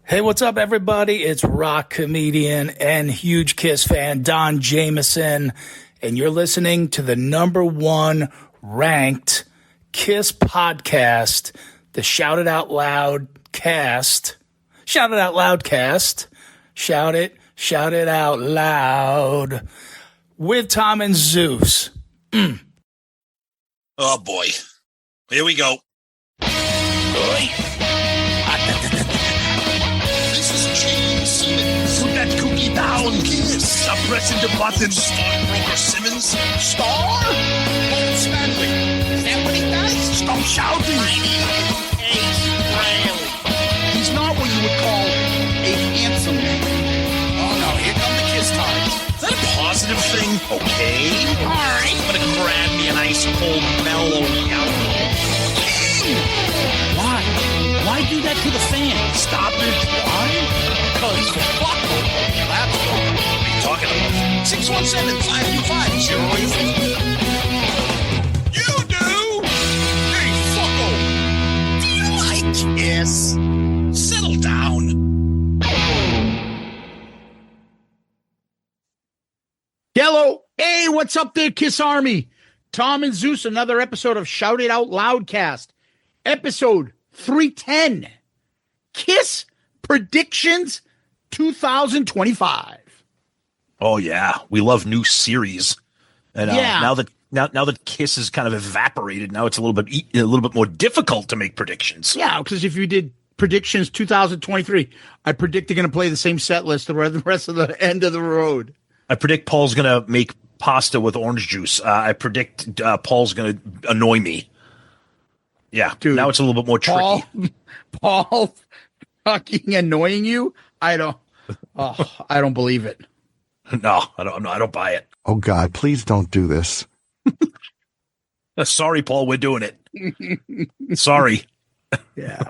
Hey, what's up, everybody? It's rock comedian and huge Kiss fan Don Jameson, and you're listening to the #1 ranked Kiss podcast, the Shout It Out Loud cast. Shout It Out Loud cast. Shout it out loud. With Tom and Zeus. Oh, boy. Here we go. This is James Simmons. Put that cookie down. Kiss. Stop pressing the button. Stockbroker Simmons. Star? Paul Stanley. Is that what he does? Stop shouting. My name is Ace Riley. He's not what you would call a handsome man. Oh, no. Here come the Kiss times. Is that a positive thing? Okay. All right. I'm gonna grab me an ice cold mellow alcohol. Why? Why do that to the fan? Stop it. Why? Because fuck them. That's what are you talking about? 617-525-08. You do? Hey, fucko. Do you like Kiss? Settle down. Hello. Hey, what's up there, Kiss Army? Tom and Zeus, another episode of Shout It Out Loudcast. Episode 310. Kiss Predictions 2025. Oh yeah, we love new series, and Yeah. now that Kiss is kind of evaporated, now it's a little bit more difficult to make predictions. Yeah, because if you did predictions 2023, I predict they're going to play the same set list the rest of the end of the road. I predict Paul's gonna make pasta with orange juice. I predict Paul's gonna annoy me. Yeah, Dude, now it's a little bit more tricky. Paul fucking annoying you? I don't believe it. No, I don't buy it. Oh, God, please don't do this. Sorry, Paul, we're doing it. Sorry. Yeah.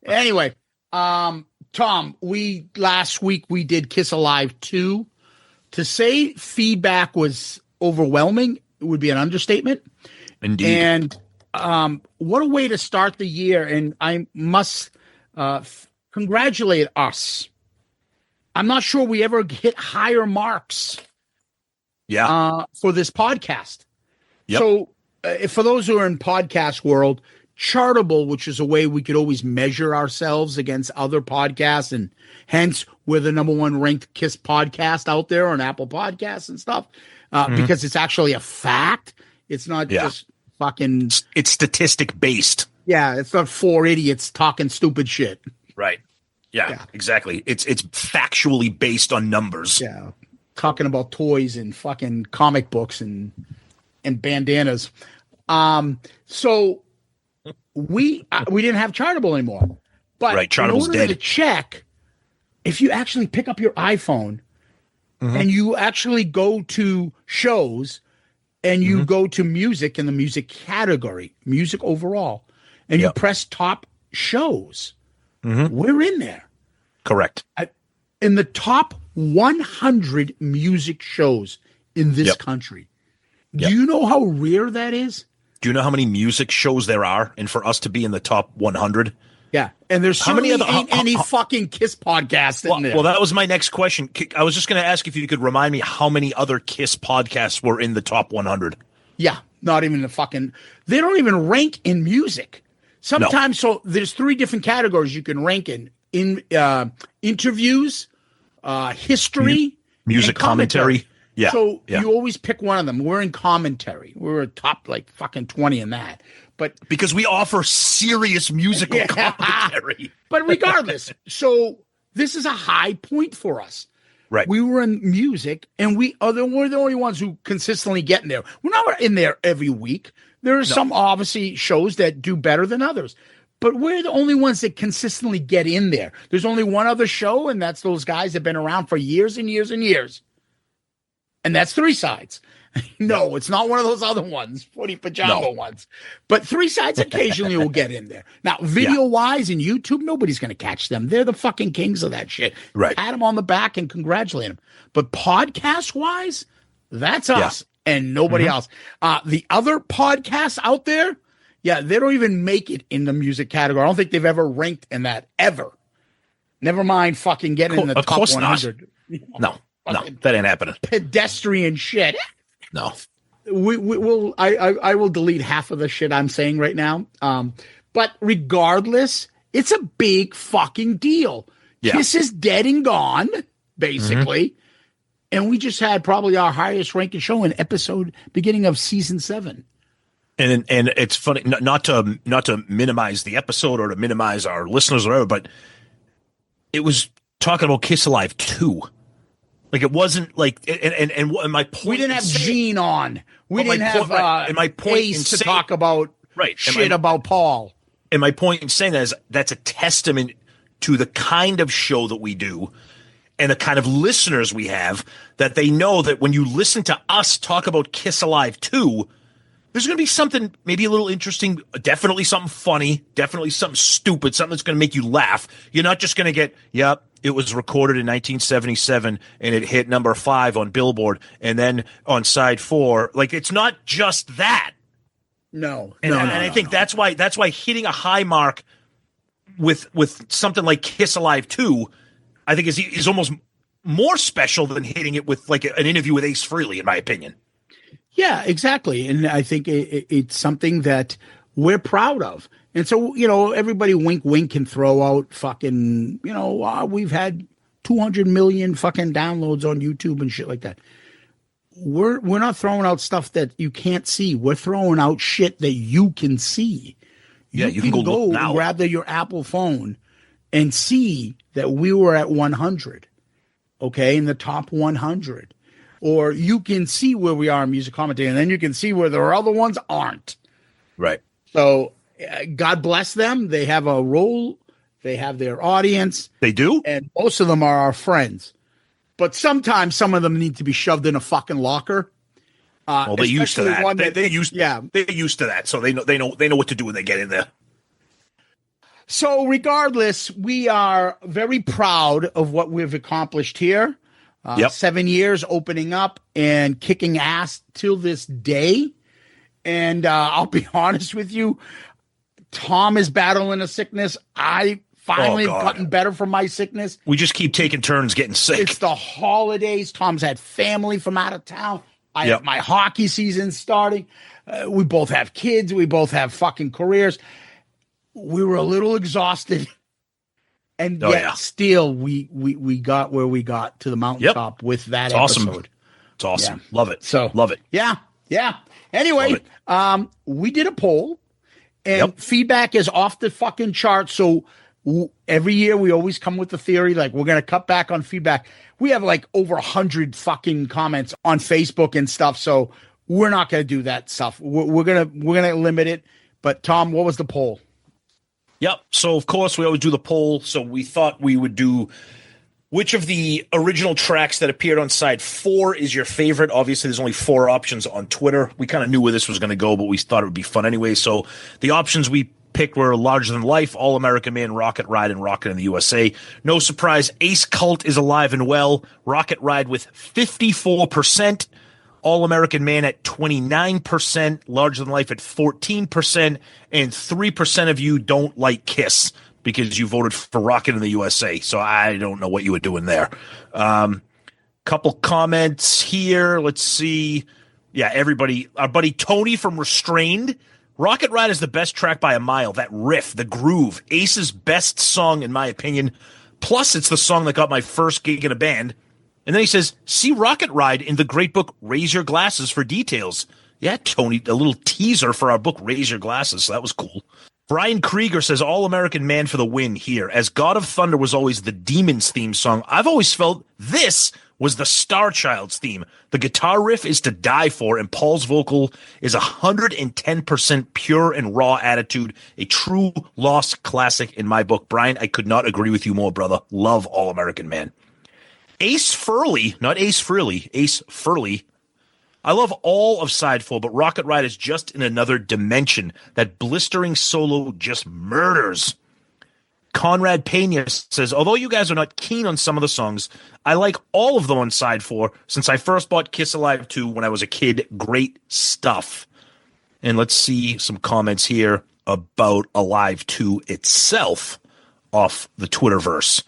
Anyway, Tom, last week we did Kiss Alive 2. To say feedback was overwhelming would be an understatement. Indeed. And what a way to start the year. And I must congratulate us. I'm not sure we ever hit higher marks for this podcast. Yep. So for those who are in podcast world, Chartable, which is a way we could always measure ourselves against other podcasts, and hence we're the #1 ranked Kiss podcast out there on Apple Podcasts and stuff, because it's actually a fact. It's not just fucking. It's statistic based. Yeah, it's not 4 idiots talking stupid shit. Right. Yeah, exactly. It's factually based on numbers. Yeah, talking about toys and fucking comic books and bandanas. So we didn't have Chartable anymore, but right, Chartable's in order dead. to check, if you actually pick up your iPhone and you actually go to shows and you go to music in the music category, music overall, and you press top shows, we're in there. Correct. In the top 100 music shows in this country. Do you know how rare that is? Do you know how many music shows there are? And for us to be in the top 100? Yeah. And there's How many certainly other- ain't any fucking Kiss podcast in there. Well, that was my next question. I was just going to ask if you could remind me how many other Kiss podcasts were in the top 100. Yeah. Not even the fucking, they don't even rank in music. Sometimes, so there's 3 different categories you can rank in interviews, history, Music and commentary. Yeah. So you always pick one of them. We're in commentary. We're a top like fucking 20 in that. But because we offer serious musical commentary. But regardless, so this is a high point for us. Right. We were in music, and we're the only ones who consistently get in there. We're not in there every week. There are some obviously shows that do better than others, but we're the only ones that consistently get in there. There's only one other show, and that's those guys that have been around for years and years and years. And that's 3 Sides. No, it's not one of those other ones, footy pajama ones. But 3 Sides occasionally will get in there. Now, video-wise in YouTube, nobody's going to catch them. They're the fucking kings of that shit. Right. Pat them on the back and congratulate them. But podcast-wise, that's us and nobody else. The other podcasts out there, they don't even make it in the music category. I don't think they've ever ranked in that, ever. Never mind fucking getting in the Of top course not. 100. No, that ain't happening. Pedestrian shit. No. We will. I will delete half of the shit I'm saying right now. But regardless, it's a big fucking deal. Yeah. Kiss is dead and gone, basically. And we just had probably our highest ranking show in beginning of season 7. And it's funny, not to minimize the episode or to minimize our listeners or whatever, but it was talking about Kiss Alive 2. Like, it wasn't like, and my point. We didn't have Gene on. We didn't have and my point Ace to talk about shit about Paul. And my point in saying that is that's a testament to the kind of show that we do and the kind of listeners we have, that they know that when you listen to us talk about Kiss Alive 2, there's going to be something maybe a little interesting, definitely something funny, definitely something stupid, something that's going to make you laugh. You're not just going to get, yep, it was recorded in 1977 and it hit number 5 on Billboard and then on side 4. Like, it's not just that. No. And I think that's why hitting a high mark with something like Kiss Alive 2, I think is almost more special than hitting it with like an interview with Ace Frehley, in my opinion. Yeah, exactly. And I think it's something that we're proud of. And so, everybody wink can throw out fucking, we've had 200 million fucking downloads on YouTube and shit like that. We're not throwing out stuff that you can't see. We're throwing out shit that you can see. You can go look now. Grab your Apple phone and see that we were at 100, okay, in the top 100. Or you can see where we are in music commentary, and then you can see where the other ones aren't. Right. So God bless them. They have a role. They have their audience. They do? And most of them are our friends. But sometimes some of them need to be shoved in a fucking locker. Well, they're used to that. They're used to that, so they know what to do when they get in there. So regardless, we are very proud of what we've accomplished here. 7 years opening up and kicking ass till this day. And I'll be honest with you, Tom is battling a sickness. I finally have gotten better from my sickness. We just keep taking turns getting sick. It's the holidays. Tom's had family from out of town. I have my hockey season starting. We both have kids. We both have fucking careers. We were a little exhausted. And yet still we got where we got to the mountaintop with that episode. Awesome. It's awesome. Yeah. Love it. So love it. Yeah. Anyway, we did a poll and feedback is off the fucking chart. So every year we always come with the theory, like we're going to cut back on feedback. We have like over 100 fucking comments on Facebook and stuff. So we're not going to do that stuff. We're going to limit it. But Tom, what was the poll? Yep. So, of course, we always do the poll. So we thought we would do which of the original tracks that appeared on side 4 is your favorite. Obviously, there's only 4 options on Twitter. We kind of knew where this was going to go, but we thought it would be fun anyway. So the options we picked were Larger Than Life, All American Man, Rocket Ride, and Rocket in the USA. No surprise, Ace Cult is alive and well. Rocket Ride with 54%. All American Man at 29%, Larger Than Life at 14%, and 3% of you don't like Kiss because you voted for Rocket in the USA. So I don't know what you were doing there. Couple comments here. Let's see. Yeah, everybody. Our buddy Tony from Restrained. Rocket Ride is the best track by a mile. That riff, the groove, Ace's best song in my opinion. Plus, it's the song that got my first gig in a band. And then he says, see Rocket Ride in the great book Raise Your Glasses for details. Yeah, Tony, a little teaser for our book Raise Your Glasses. So that was cool. Brian Krieger says, All American Man for the win here. As God of Thunder was always the Demons theme song, I've always felt this was the Star Child's theme. The guitar riff is to die for, and Paul's vocal is 110% pure and raw attitude. A true lost classic in my book. Brian, I could not agree with you more, brother. Love All American Man. Ace Frehley, not Ace Frehley, Ace Frehley. I love all of side 4, but Rocket Ride is just in another dimension. That blistering solo just murders. Conrad Pena says, although you guys are not keen on some of the songs, I like all of them on side 4 since I first bought Kiss Alive 2 when I was a kid. Great stuff. And let's see some comments here about Alive 2 itself. off the Twitterverse.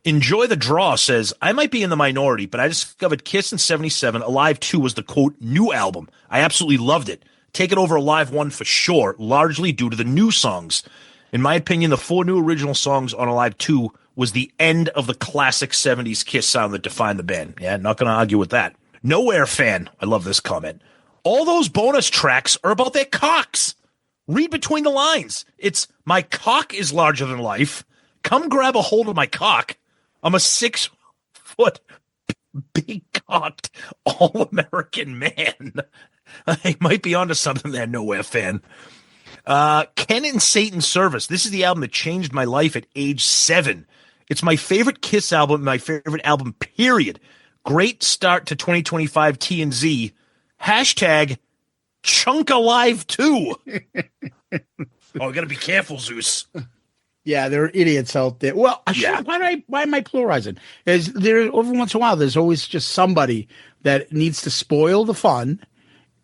Enjoy the Draw says, I might be in the minority, but I discovered Kiss in 77. Alive 2 was the, quote, new album. I absolutely loved it. Take it over Alive 1 for sure, largely due to the new songs. In my opinion, the 4 new original songs on Alive 2 was the end of the classic 70s Kiss sound that defined the band. Yeah, not going to argue with that. Nowhere fan. I love this comment. All those bonus tracks are about their cocks. Read between the lines. It's, my cock is larger than life. Come grab a hold of my cock. I'm a 6-foot, big-cocked, all-American man. I might be onto something there, Nowhere fan. Ken and Satan's Service. This is the album that changed my life at age 7. It's my favorite Kiss album, my favorite album, period. Great start to 2025 T&Z. Hashtag Chunk Alive 2. Oh, we got to be careful, Zeus. Yeah, there are idiots out there. Well, why am I pluralizing? Is there every once in a while there's always just somebody that needs to spoil the fun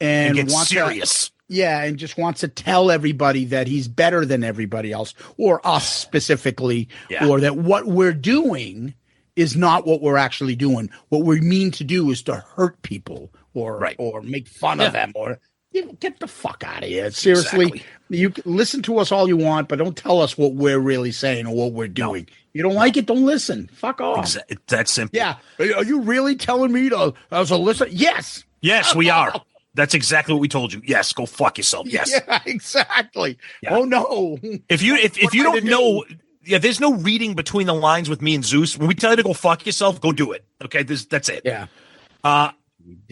and get wants serious. and just wants to tell everybody that he's better than everybody else, or us specifically, or that what we're doing is not what we're actually doing. What we mean to do is to hurt people or make fun of them or get the fuck out of here. Seriously, you can listen to us all you want, but don't tell us what we're really saying or what we're doing. You don't like it, don't listen. Fuck off. That's simple. Yeah. Are you really telling me to as a listener? Yes. Yes, we are. That's exactly what we told you. Yes, go fuck yourself. Yes. Yeah, exactly. Yeah. Oh no. If you don't know, there's no reading between the lines with me and Zeus. When we tell you to go fuck yourself, go do it. Okay, that's it. Yeah.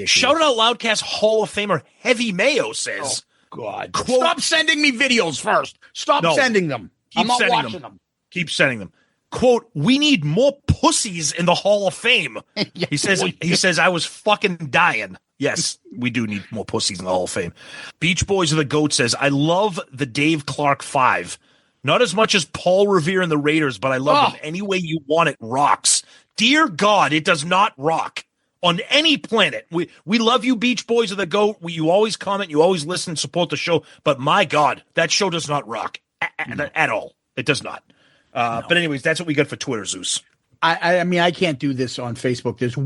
Shout out Loudcast Hall of Famer Heavy Mayo says, "Oh God, quote, stop sending me videos first. Stop sending them. I'm not watching them. Keep sending them." Quote, "We need more pussies in the Hall of Fame." Yeah, he says, "I was fucking dying." Yes, we do need more pussies in the Hall of Fame. Beach Boys of the Goat says, "I love the Dave Clark 5. Not as much as Paul Revere and the Raiders, but I love them any way you want it rocks. Dear God, it does not rock on any planet. We love you, Beach Boys of the Goat. You always comment, you always listen, support the show. But my God, that show does not rock at all. It does not." But anyways, that's what we got for Twitter, Zeus. I mean, I can't do this on Facebook. There's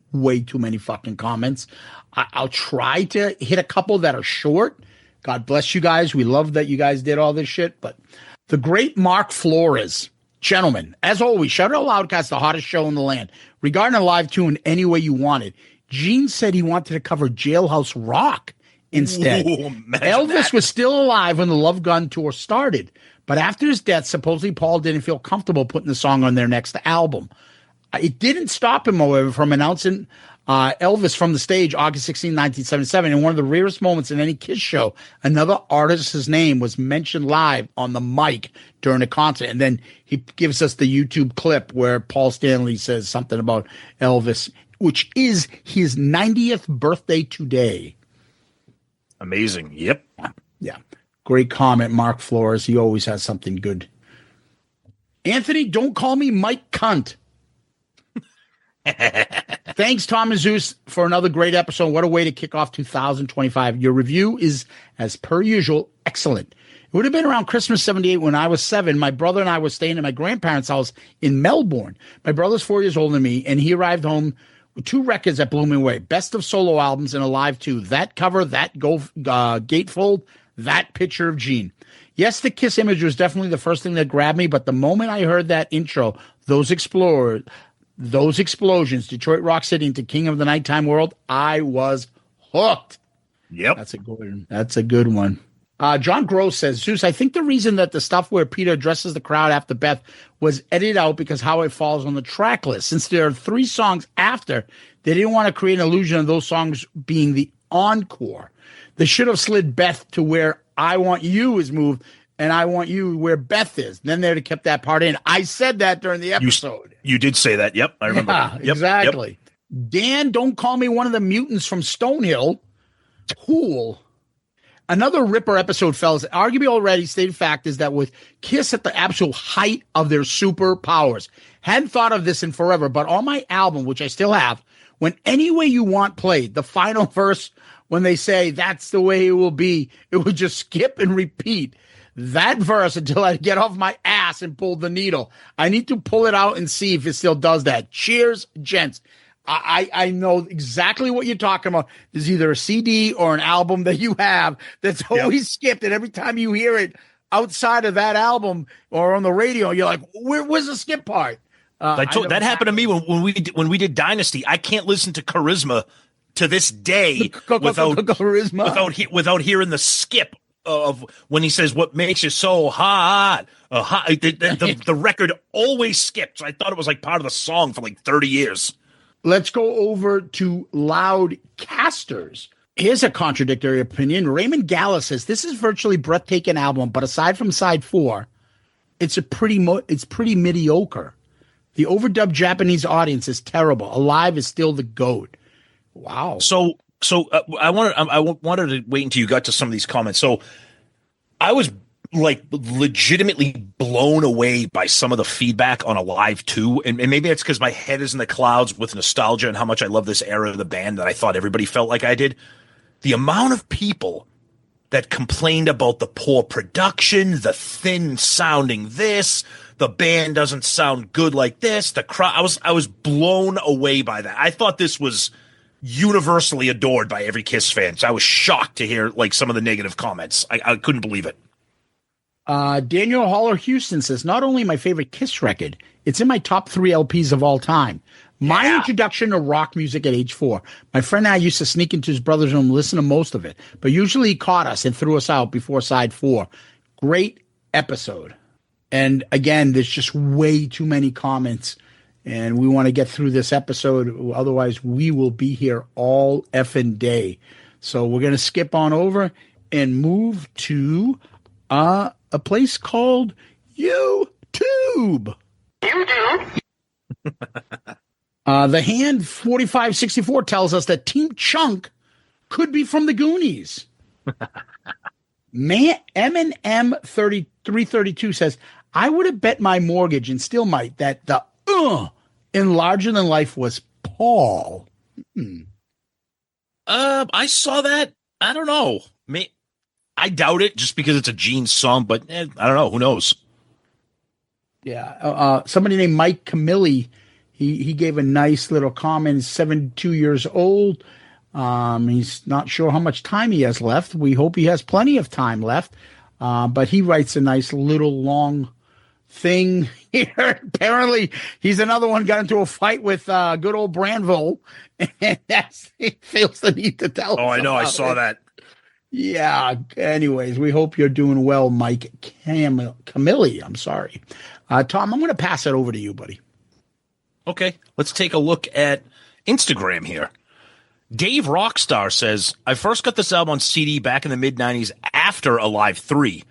way too many fucking comments. I'll try to hit a couple that are short. God bless you guys. We love that you guys did all this shit. But the great Mark Flores, gentlemen, as always, shout out Loudcast, the hottest show in the land. Regarding a live tune any way you want it, Gene said he wanted to cover Jailhouse Rock instead. Ooh, Elvis was still alive when the Love Gun tour started. But after his death, supposedly Paul didn't feel comfortable putting the song on their next album. It didn't stop him, however, from announcing Elvis from the stage August 16, 1977. In one of the rarest moments in any Kiss show, another artist's name was mentioned live on the mic during a concert. And then he gives us the YouTube clip where Paul Stanley says something about Elvis, which is his 90th birthday today. Amazing. Yep. Yeah. Great comment, Mark Flores. He always has something good. Anthony, don't call me Mike Cunt. Thanks, Tom Zeus, for another great episode. What a way to kick off 2025. Your review is, as per usual, excellent. It would have been around Christmas 78 when I was 7. My brother and I were staying at my grandparents' house in Melbourne. My brother's 4 years older than me, and he arrived home with 2 records that blew me away. Best of solo albums and a live 2. That cover, that gatefold, that picture of Gene. Yes, the Kiss image was definitely the first thing that grabbed me, but the moment I heard that intro, those explosions, Detroit Rock City into King of the Nighttime World, I was hooked. Yep. That's a good one. John Gross says, Zeus, I think the reason that the stuff where Peter addresses the crowd after Beth was edited out because how it falls on the track list. Since there are 3 songs after, they didn't want to create an illusion of those songs being the encore. They should have slid Beth to where I Want You is moved, and I Want You where Beth is. Then they'd have kept that part in. I said that during the episode. You did say that. Yep, I remember. Yeah, yep, exactly. Yep. Dan, don't call me one of the mutants from Stonehill. Cool. Another ripper episode, fellas. Arguably already stated fact is that with Kiss at the absolute height of their superpowers. Hadn't thought of this in forever, but on my album, which I still have, when Any Way You Want played, the final verse, when they say that's the way it will be, it would just skip and repeat. that verse until I get off my ass and pull the needle. I need to pull it out and see if it still does that. Cheers, gents. I know exactly what you're talking about. There's either a CD or an album that you have that's always skipped, and every time you hear it outside of that album or on the radio, you're like, where's the skip part? That happened to me when we did Dynasty. I can't listen to Charisma to this day without hearing the skip of when he says, "What makes you so hot?" The record always skips. I thought it was like part of the song for like 30 years. Let's go over to Loudcasters. Here's a contradictory opinion. Raymond Gala says this is virtually breathtaking album, but aside from side 4, it's pretty mediocre. The overdubbed Japanese audience is terrible. Alive is still the GOAT. Wow. So I wanted to wait until you got to some of these comments. So I was like legitimately blown away by some of the feedback on Alive 2. And maybe it's because my head is in the clouds with nostalgia and how much I love this era of the band that I thought everybody felt like I did. The amount of people that complained about the poor production, the thin sounding this, the band doesn't sound good like this, the crowd, I was blown away by that. I thought this was universally adored by every Kiss fan. So I was shocked to hear like some of the negative comments. I couldn't believe it. Daniel Haller Houston says, not only my favorite Kiss record, it's in my top 3 LPs of all time. My introduction to rock music at age 4. My friend and I used to sneak into his brother's room and listen to most of it, but usually he caught us and threw us out before side 4. Great episode. And again, there's just way too many comments, and we want to get through this episode. Otherwise, we will be here all effing day. So we're going to skip on over and move to a place called YouTube. The Hand 4564 tells us that Team Chunk could be from the Goonies. M&M 3332 says, I would have bet my mortgage and still might that the in Larger Than Life was Paul. I saw that. I don't know. I doubt it just because it's a Gene song, but I don't know. Who knows? Yeah. Somebody named Mike Camilli, he gave a nice little comment. He's 72 years old. He's not sure how much time he has left. We hope he has plenty of time left. But he writes a nice little long thing here. Apparently, he's another one got into a fight with good old Branville, and he feels the need to tell. Oh, I know. I saw that. Yeah. Anyways, we hope you're doing well, Mike Camilli. I'm sorry. Tom, I'm going to pass it over to you, buddy. Okay. Let's take a look at Instagram here. Dave Rockstar says, I first got this album on CD back in the mid-90s after Alive 3.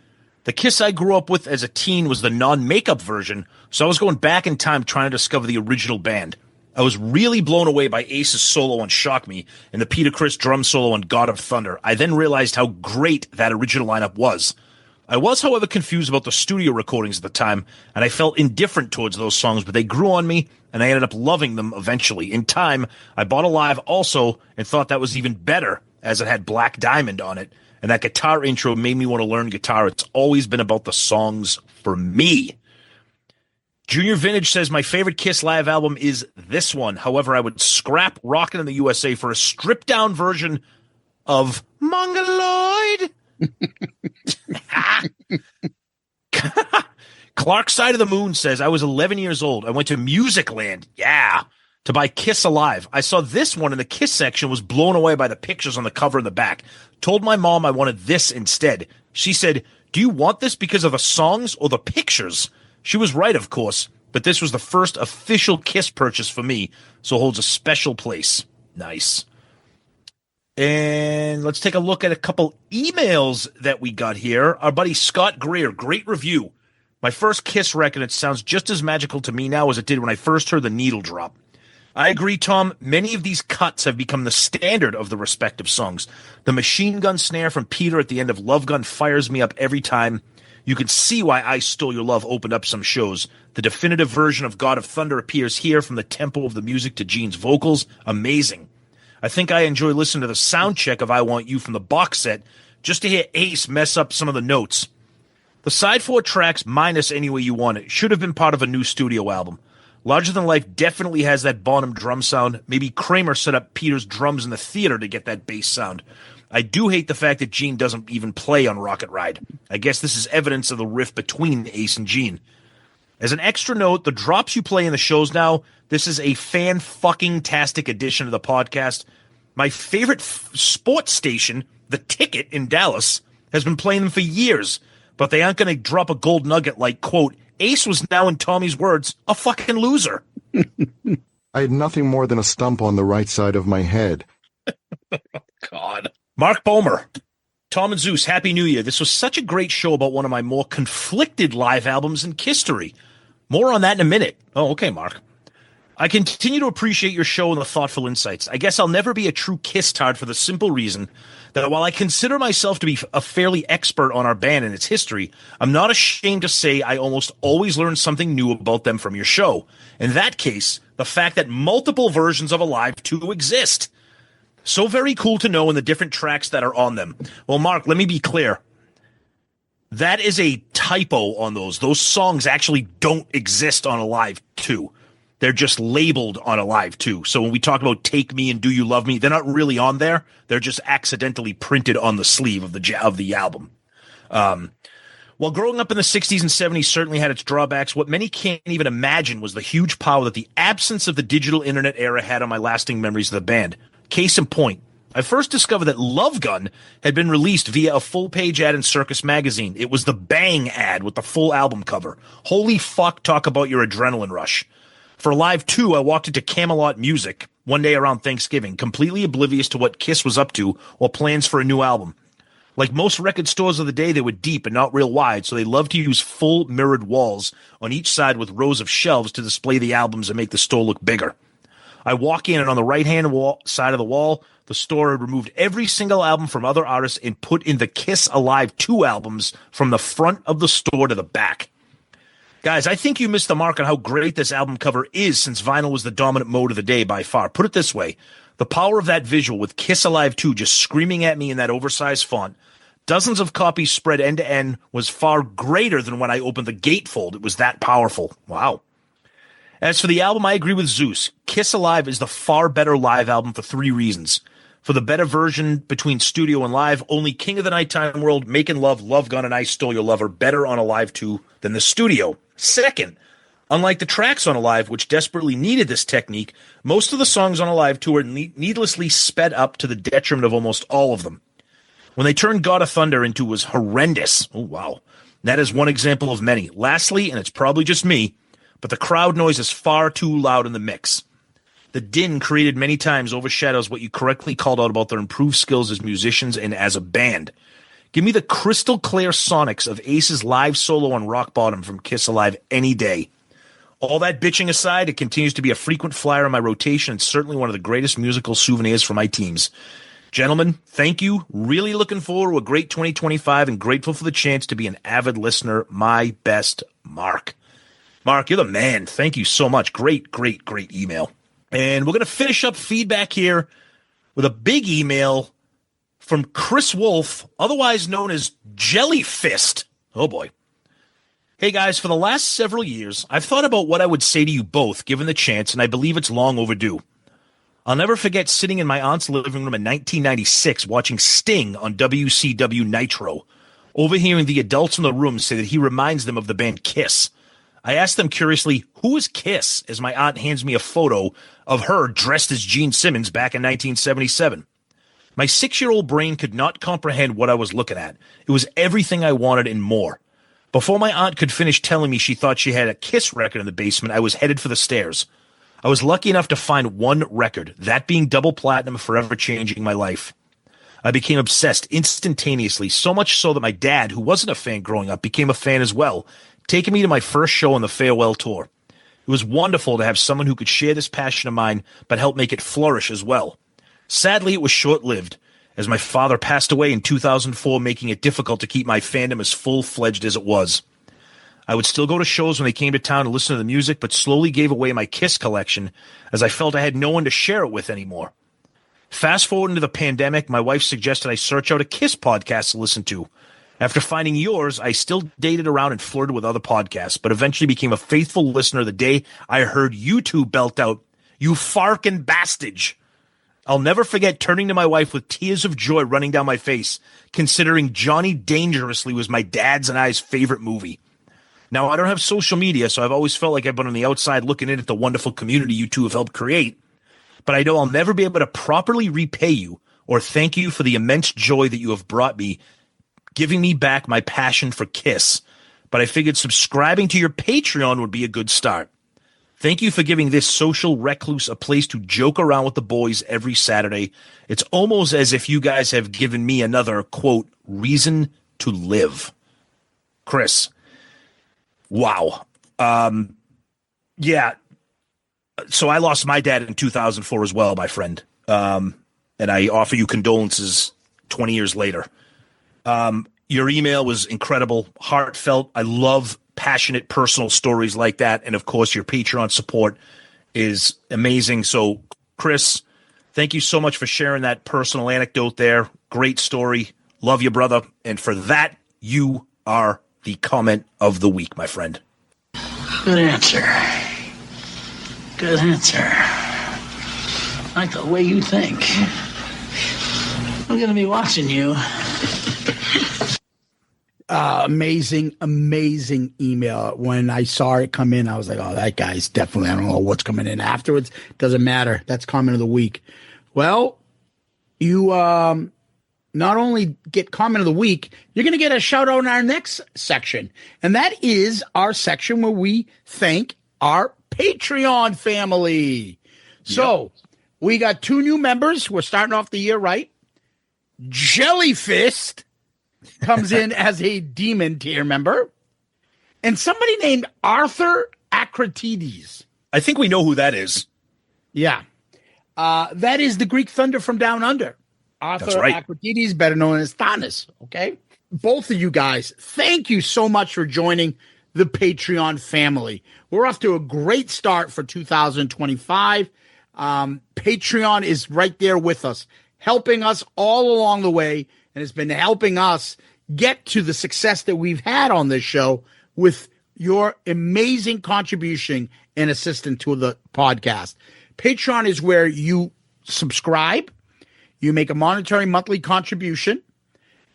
The Kiss I grew up with as a teen was the non-makeup version, so I was going back in time trying to discover the original band. I was really blown away by Ace's solo on Shock Me and the Peter Criss drum solo on God of Thunder. I then realized how great that original lineup was. I was, however, confused about the studio recordings at the time, and I felt indifferent towards those songs, but they grew on me, and I ended up loving them eventually. In time, I bought Alive also and thought that was even better, as it had Black Diamond on it, and that guitar intro made me want to learn guitar. It's always been about the songs for me. Junior Vintage says, my favorite Kiss live album is this one. However, I would scrap Rockin' in the USA for a stripped-down version of Mongoloid. Clark Side of the Moon says, I was 11 years old. I went to Musicland, to buy Kiss Alive. I saw this one in the Kiss section, was blown away by the pictures on the cover and the back. Told my mom I wanted this instead. She said, do you want this because of the songs or the pictures? She was right, of course, but this was the first official Kiss purchase for me, so holds a special place. Nice. And let's take a look at a couple emails that we got here. Our buddy Scott Greer, great review. My first Kiss record, it sounds just as magical to me now as it did when I first heard the needle drop. I agree, Tom. Many of these cuts have become the standard of the respective songs. The machine gun snare from Peter at the end of Love Gun fires me up every time. You can see why I Stole Your Love opened up some shows. The definitive version of God of Thunder appears here, from the tempo of the music to Gene's vocals. Amazing. I think I enjoy listening to the sound check of I Want You from the box set just to hear Ace mess up some of the notes. The side 4 tracks, minus Any Way You Want It, should have been part of a new studio album. Larger Than Life definitely has that Bonham drum sound. Maybe Kramer set up Peter's drums in the theater to get that bass sound. I do hate the fact that Gene doesn't even play on Rocket Ride. I guess this is evidence of the rift between Ace and Gene. As an extra note, the drops you play in the shows now, this is a fan-fucking-tastic addition to the podcast. My favorite sports station, The Ticket in Dallas, has been playing them for years, but they aren't going to drop a gold nugget like, quote, Ace was now, in Tommy's words, a fucking loser. I had nothing more than a stump on the right side of my head. God. Mark Bomer. Tom and Zeus, Happy New Year. This was such a great show about one of my more conflicted live albums in history. More on that in a minute. Oh, okay, Mark. I continue to appreciate your show and the thoughtful insights. I guess I'll never be a true Kiss tard for the simple reason that while I consider myself to be a fairly expert on our band and its history, I'm not ashamed to say I almost always learn something new about them from your show. In that case, the fact that multiple versions of Alive 2 exist. So very cool to know in the different tracks that are on them. Well, Mark, let me be clear. That is a typo on those. Those songs actually don't exist on Alive 2. They're just labeled on Alive 2. So when we talk about Take Me and Do You Love Me, they're not really on there. They're just accidentally printed on the sleeve of the album. While growing up in the 60s and 70s certainly had its drawbacks, what many can't even imagine was the huge power that the absence of the digital internet era had on my lasting memories of the band. Case in point, I first discovered that Love Gun had been released via a full-page ad in Circus Magazine. It was the Bang ad with the full album cover. Holy fuck, talk about your adrenaline rush. For Live 2, I walked into Camelot Music one day around Thanksgiving, completely oblivious to what Kiss was up to or plans for a new album. Like most record stores of the day, they were deep and not real wide, so they loved to use full mirrored walls on each side with rows of shelves to display the albums and make the store look bigger. I walk in, and on the right-hand side of the wall, the store had removed every single album from other artists and put in the Kiss Alive 2 albums from the front of the store to the back. Guys, I think you missed the mark on how great this album cover is since vinyl was the dominant mode of the day by far. Put it this way. The power of that visual with Kiss Alive 2 just screaming at me in that oversized font, dozens of copies spread end to end, was far greater than when I opened the gatefold. It was that powerful. Wow. As for the album, I agree with Zeus. Kiss Alive is the far better live album for 3 reasons. For the better version between studio and live, only King of the Nighttime World, Making Love, Love Gun, and I Stole Your Love are better on Alive 2 than the studio. Second, unlike the tracks on Alive, which desperately needed this technique, most of the songs on Alive 2 are needlessly sped up to the detriment of almost all of them. When they turned God of Thunder into was horrendous. Oh, wow. That is one example of many. Lastly, and it's probably just me, but the crowd noise is far too loud in the mix. The din created many times overshadows what you correctly called out about their improved skills as musicians and as a band. Give me the crystal clear sonics of Ace's live solo on Rock Bottom from Kiss Alive any day. All that bitching aside, it continues to be a frequent flyer in my rotation and certainly one of the greatest musical souvenirs for my teams. Gentlemen, thank you. Really looking forward to a great 2025 and grateful for the chance to be an avid listener. My best, Mark. Mark, you're the man. Thank you so much. Great, great, great email. And we're going to finish up feedback here with a big email from Chris Wolf, otherwise known as Jellyfist. Oh, boy. Hey, guys, for the last several years, I've thought about what I would say to you both, given the chance, and I believe it's long overdue. I'll never forget sitting in my aunt's living room in 1996 watching Sting on WCW Nitro, overhearing the adults in the room say that he reminds them of the band Kiss. I asked them curiously, who is Kiss, as my aunt hands me a photo of her dressed as Gene Simmons back in 1977. My 6-year-old brain could not comprehend what I was looking at. It was everything I wanted and more. Before my aunt could finish telling me she thought she had a Kiss record in the basement, I was headed for the stairs. I was lucky enough to find one record, that being double platinum, forever changing my life. I became obsessed instantaneously, so much so that my dad, who wasn't a fan growing up, became a fan as well, taking me to my first show on the farewell tour. It was wonderful to have someone who could share this passion of mine, but help make it flourish as well. Sadly, it was short-lived, as my father passed away in 2004, making it difficult to keep my fandom as full-fledged as it was. I would still go to shows when they came to town to listen to the music, but slowly gave away my Kiss collection, as I felt I had no one to share it with anymore. Fast forward into the pandemic, my wife suggested I search out a Kiss podcast to listen to. After finding yours, I still dated around and flirted with other podcasts, but eventually became a faithful listener the day I heard you two belt out, "You farkin' bastage." I'll never forget turning to my wife with tears of joy running down my face, considering Johnny Dangerously was my dad's and I's favorite movie. Now, I don't have social media, so I've always felt like I've been on the outside looking in at the wonderful community you two have helped create, but I know I'll never be able to properly repay you or thank you for the immense joy that you have brought me, giving me back my passion for Kiss, but I figured subscribing to your Patreon would be a good start. Thank you for giving this social recluse a place to joke around with the boys every Saturday. It's almost as if you guys have given me another, quote, reason to live. Chris. Wow. Yeah. So I lost my dad in 2004 as well, my friend. And I offer you condolences 20 years later. Your email was incredible, heartfelt. I love passionate personal stories like that. And of course, your Patreon support is amazing. So Chris, thank you so much for sharing that personal anecdote there. Great story. Love you, brother. And for that, you are the comment of the week, my friend. Good answer. Good answer. I like the way you think. I'm going to be watching you. Amazing email. When I saw it come in, I was like, oh, that guy's definitely, I don't know what's coming in afterwards. Doesn't matter. That's comment of the week. Well, you not only get comment of the week, you're going to get a shout out in our next section. And that is our section where we thank our Patreon family. So we got 2 new members. We're starting off the year right. Jellyfist comes in as a demon tier member, and somebody named Arthur Akratides. I think we know who that is. Yeah. That is the Greek thunder from down under. Arthur Akratides, better known as Thanos. Okay. Both of you guys, thank you so much for joining the Patreon family. We're off to a great start for 2025. Patreon is right there with us, helping us all along the way, and it's been helping us get to the success that we've had on this show with your amazing contribution and assistance to the podcast. Patreon is where you subscribe, you make a monetary monthly contribution,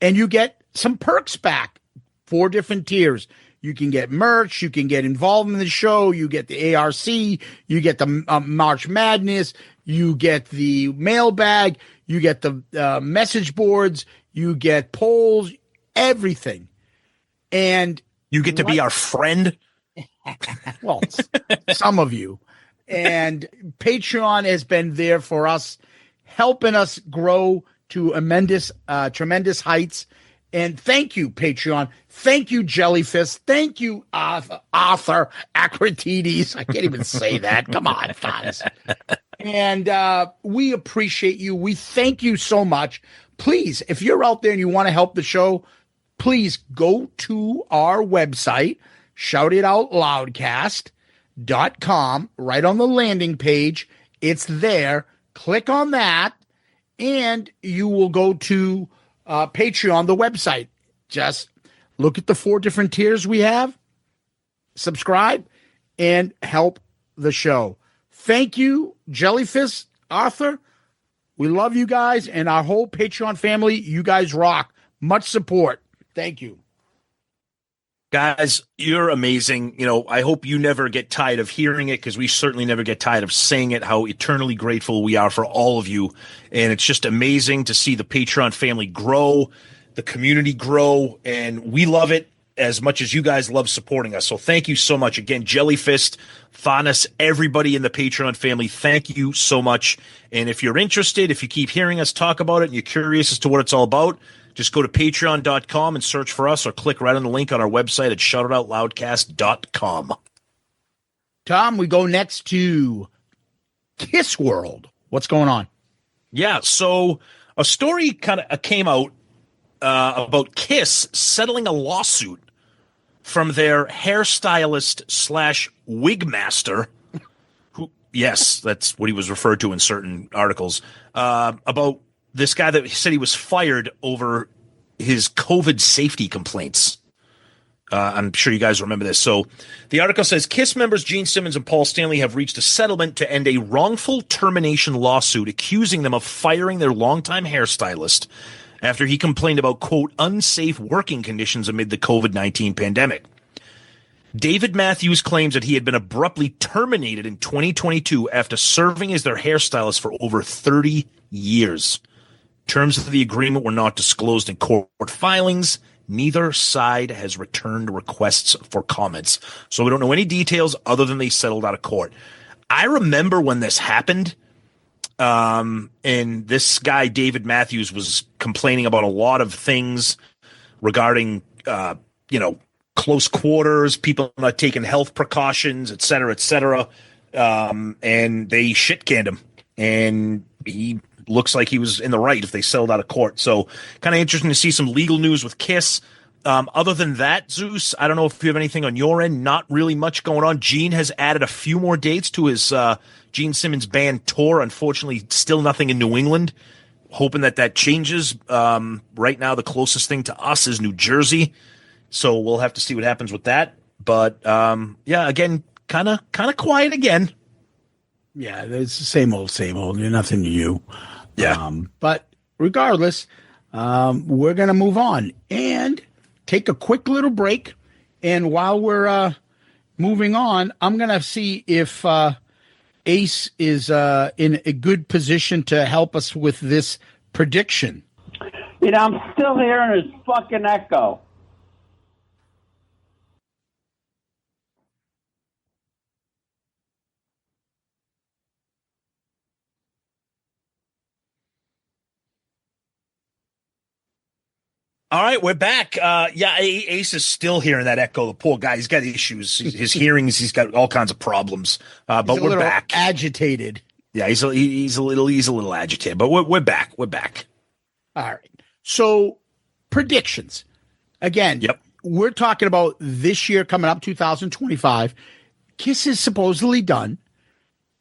and you get some perks back. 4 different tiers. You can get merch, you can get involved in the show, you get the ARC, you get the March Madness, you get the mailbag, you get the message boards, you get polls, everything. And you get to be our friend. Well, some of you. And Patreon has been there for us, helping us grow to tremendous heights. And thank you, Patreon. Thank you, Jellyfist. Thank you, Arthur Akratides. I can't even say that. Come on, guys. And we appreciate you. We thank you so much. Please, if you're out there and you want to help the show, please go to our website, shoutitoutloudcast.com, right on the landing page. It's there. Click on that, and you will go to Patreon, the website. Just look at the 4 different tiers we have, subscribe, and help the show. Thank you, Jellyfish, Arthur. We love you guys and our whole Patreon family. You guys rock. Much support. Thank you. Guys, you're amazing. You know, I hope you never get tired of hearing it, because we certainly never get tired of saying it, how eternally grateful we are for all of you. And it's just amazing to see the Patreon family grow, the community grow, and we love it as much as you guys love supporting us. So thank you so much. Again, Jellyfist, Thanos, everybody in the Patreon family, thank you so much. And if you're interested, if you keep hearing us talk about it and you're curious as to what it's all about, just go to patreon.com and search for us, or click right on the link on our website at shoutitoutloudcast.com. Tom, we go next to Kiss World. What's going on? Yeah, so a story kind of came out about Kiss settling a lawsuit from their hairstylist / wig master, who, yes, that's what he was referred to in certain articles, about this guy that said he was fired over his COVID safety complaints. I'm sure you guys remember this. So the article says Kiss members Gene Simmons and Paul Stanley have reached a settlement to end a wrongful termination lawsuit accusing them of firing their longtime hairstylist after he complained about, quote, unsafe working conditions amid the COVID-19 pandemic. David Matthews claims that he had been abruptly terminated in 2022 after serving as their hairstylist for over 30 years. Terms of the agreement were not disclosed in court filings. Neither side has returned requests for comments. So we don't know any details other than they settled out of court. I remember when this happened, and this guy, David Matthews, was complaining about a lot of things regarding, close quarters, people not taking health precautions, et cetera, et cetera. And they shit-canned him. And he looks like he was in the right if they settled out of court. So kind of interesting to see some legal news with Kiss. Other than that, Zeus, I don't know if you have anything on your end. Not really much going on. Gene has added a few more dates to his Gene Simmons band tour. Unfortunately, still nothing in New England. Hoping that changes. Right now, the closest thing to us is New Jersey. So we'll have to see what happens with that. But, again, kind of quiet again. Yeah, it's the same old, same old. You're nothing new. Yeah. But regardless, we're going to move on and take a quick little break. And while we're moving on, I'm going to see if Ace is in a good position to help us with this prediction. I'm still hearing his fucking echo. All right, we're back. Ace is still hearing that echo. The poor guy, he's got issues. His hearings, he's got all kinds of problems. But we're back. Agitated. Yeah, he's a little agitated. But we're back. We're back. All right. So predictions. Again, yep. We're talking about this year coming up, 2025. Kiss is supposedly done,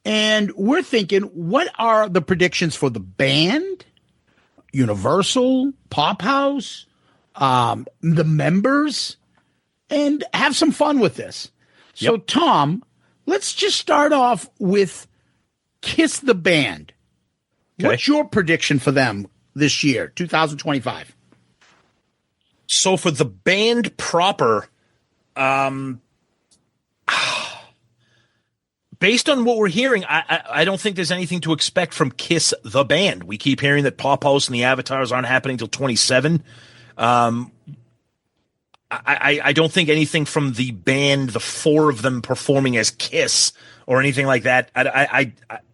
and we're thinking, what are the predictions for the band, Universal, Pophouse? The members, and have some fun with this. So, Yep. Tom, let's just start off with Kiss the band. Okay. What's your prediction for them this year, 2025? So for the band proper, based on what we're hearing, I don't think there's anything to expect from Kiss the band. We keep hearing that Pophouse and the Avatars aren't happening until 27. I don't think anything from the band, the four of them performing as Kiss or anything like that.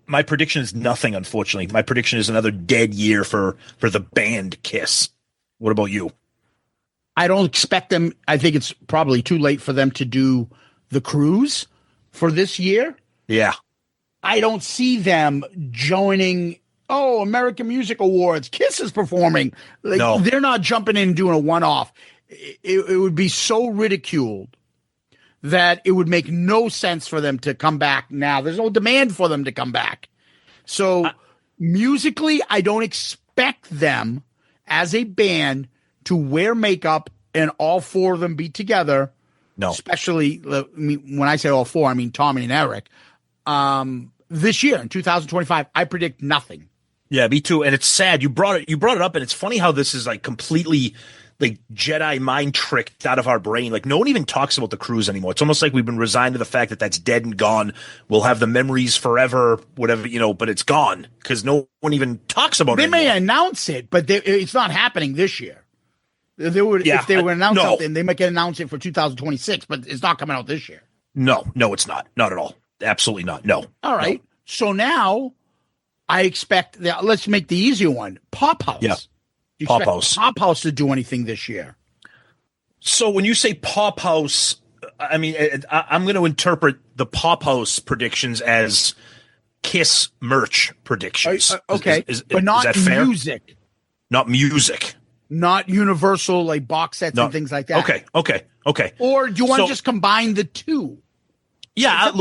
My prediction is nothing, unfortunately. My prediction is another dead year for the band Kiss. What about you? I don't expect them. I think it's probably too late for them to do the cruise for this year. Yeah. I don't see them joining. Oh, American Music Awards. Kiss is performing. No. They're not jumping in and doing a one-off. It would be so ridiculed that it would make no sense for them to come back now. There's no demand for them to come back. So musically, I don't expect them as a band to wear makeup and all four of them be together. No. Especially, when I say all four, I mean Tommy and Eric. This year, in 2025, I predict nothing. Yeah, me too. And it's sad. You brought it up, and it's funny how this is like completely like Jedi mind tricked out of our brain. Like no one even talks about the cruise anymore. It's almost like we've been resigned to the fact that that's dead and gone. We'll have the memories forever, whatever, but it's gone because no one even talks about it. They may announce it, but it's not happening this year. If they would announce something, they might announce it for 2026, but it's not coming out this year. No, it's not. Not at all. Absolutely not. No. All right. No. So now I expect that. Let's make the easier one. Pophouse. Yeah. Do you Pophouse. expect Pophouse to do anything this year? So when you say Pophouse, I mean, I'm going to interpret the Pophouse predictions as Kiss merch predictions. Okay. But not is that fair? Music. Not music. Not Universal, like box sets and things like that. Okay. Or do you want to just combine the two? Yeah,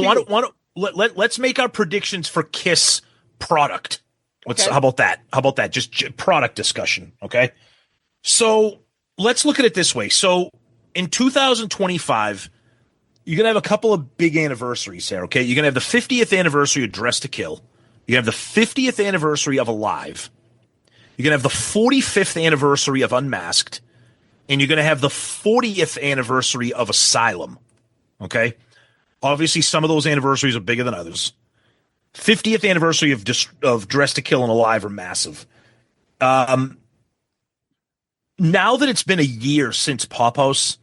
let's make our predictions for Kiss product. How about that? Just product discussion, okay? So let's look at it this way. So in 2025, you're going to have a couple of big anniversaries here, okay? You're going to have the 50th anniversary of Dress to Kill. You're going to have the 50th anniversary of Alive. You're going to have the 45th anniversary of Unmasked. And you're going to have the 40th anniversary of Asylum, okay? Obviously, some of those anniversaries are bigger than others. 50th anniversary of Dress to Kill and Alive are massive. Now that it's been a year since Pophouse,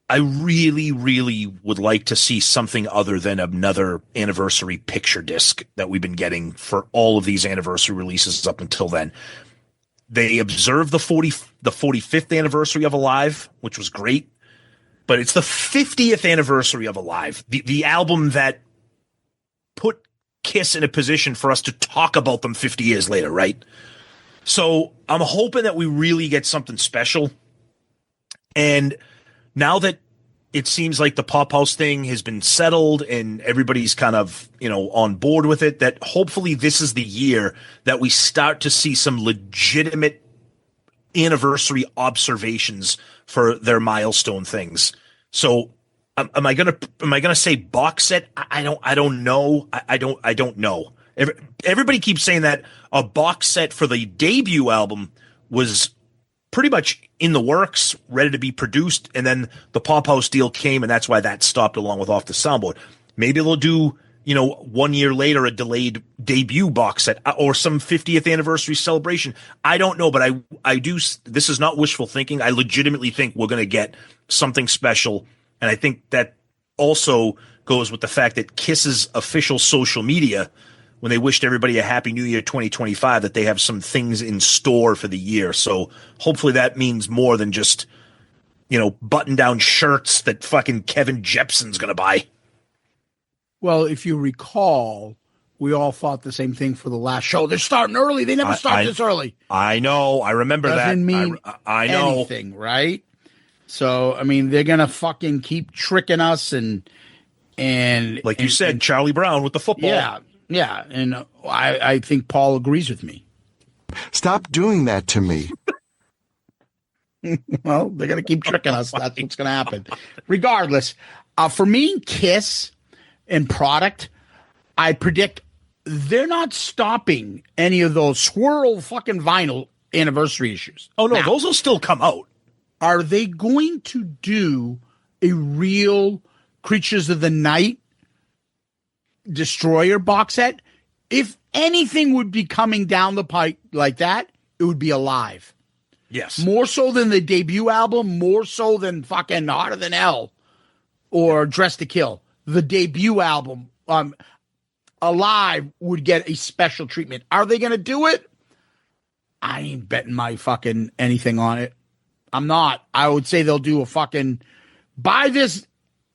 I really, really would like to see something other than another anniversary picture disc that we've been getting for all of these anniversary releases up until then. They observed the 45th anniversary of Alive, which was great, but it's the 50th anniversary of Alive, the album that put Kiss in a position for us to talk about them 50 years later, right? So I'm hoping that we really get something special. And now that it seems like the Pophouse thing has been settled and everybody's kind of, on board with it, that hopefully this is the year that we start to see some legitimate anniversary observations for their milestone things. So am I gonna say box set? I don't know. I don't know. Everybody keeps saying that a box set for the debut album was pretty much in the works, ready to be produced, and then the Pophouse deal came, and that's why that stopped along with Off the Soundboard. Maybe they'll do, 1 year later, a delayed debut box set or some 50th anniversary celebration. I don't know, but I do. This is not wishful thinking. I legitimately think we're going to get something special, and I think that also goes with the fact that Kiss's official social media, when they wished everybody a happy new year 2025, that they have some things in store for the year. So hopefully that means more than just, button down shirts that fucking Kevin Jepsen's going to buy. Well, if you recall, we all thought the same thing for the last show. They're starting early. They never start this early. I know. I remember Doesn't that. Mean I know. anything, right? So, they're going to fucking keep tricking us and like you said, Charlie Brown with the football. Yeah. Yeah, and I think Paul agrees with me. Stop doing that to me. Well, they're going to keep tricking us. That's what's going to happen. Regardless, for me, Kiss and product, I predict they're not stopping any of those swirl fucking vinyl anniversary issues. Oh, no, now, those will still come out. Are they going to do a real Creatures of the Night Destroyer box set? If anything would be coming down the pipe like that, it would be Alive. Yes. More so than the debut album, more so than fucking Harder Than Hell or Dress to Kill. The debut album, Alive, would get a special treatment. Are they going to do it? I ain't betting my fucking anything on it. I'm not. I would say they'll do a fucking buy this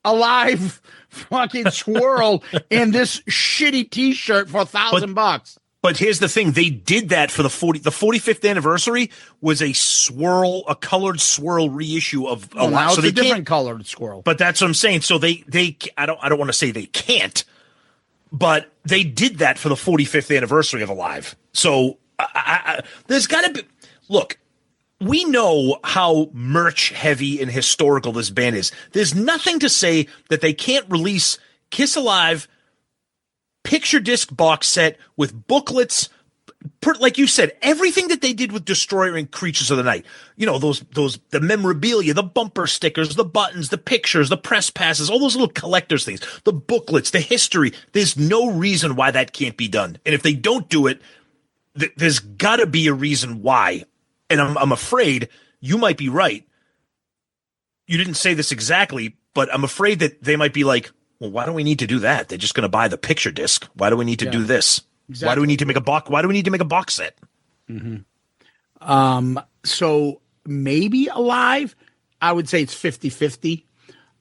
Alive fucking swirl and this shitty T-shirt for $1,000. But here's the thing: they did that for the 45th anniversary was a colored swirl reissue of Well, now so it's they a different colored swirl. But that's what I'm saying. So they I don't want to say they can't, but they did that for the 45th anniversary of Alive. So there's got to be look. We know how merch heavy and historical this band is. There's nothing to say that they can't release Kiss Alive picture disc box set with booklets, like you said, everything that they did with Destroyer and Creatures of the Night. The memorabilia, the bumper stickers, the buttons, the pictures, the press passes, all those little collectors things, the booklets, the history. There's no reason why that can't be done. And if they don't do it, there's got to be a reason why. And I'm afraid you might be right. You didn't say this exactly, but I'm afraid that they might be like, well, why do we need to do that? They're just going to buy the picture disc. Why do we need to do this? Exactly. Why do we need to make a box? Why do we need to make a box set? Mm-hmm. So maybe Alive, I would say it's 50-50.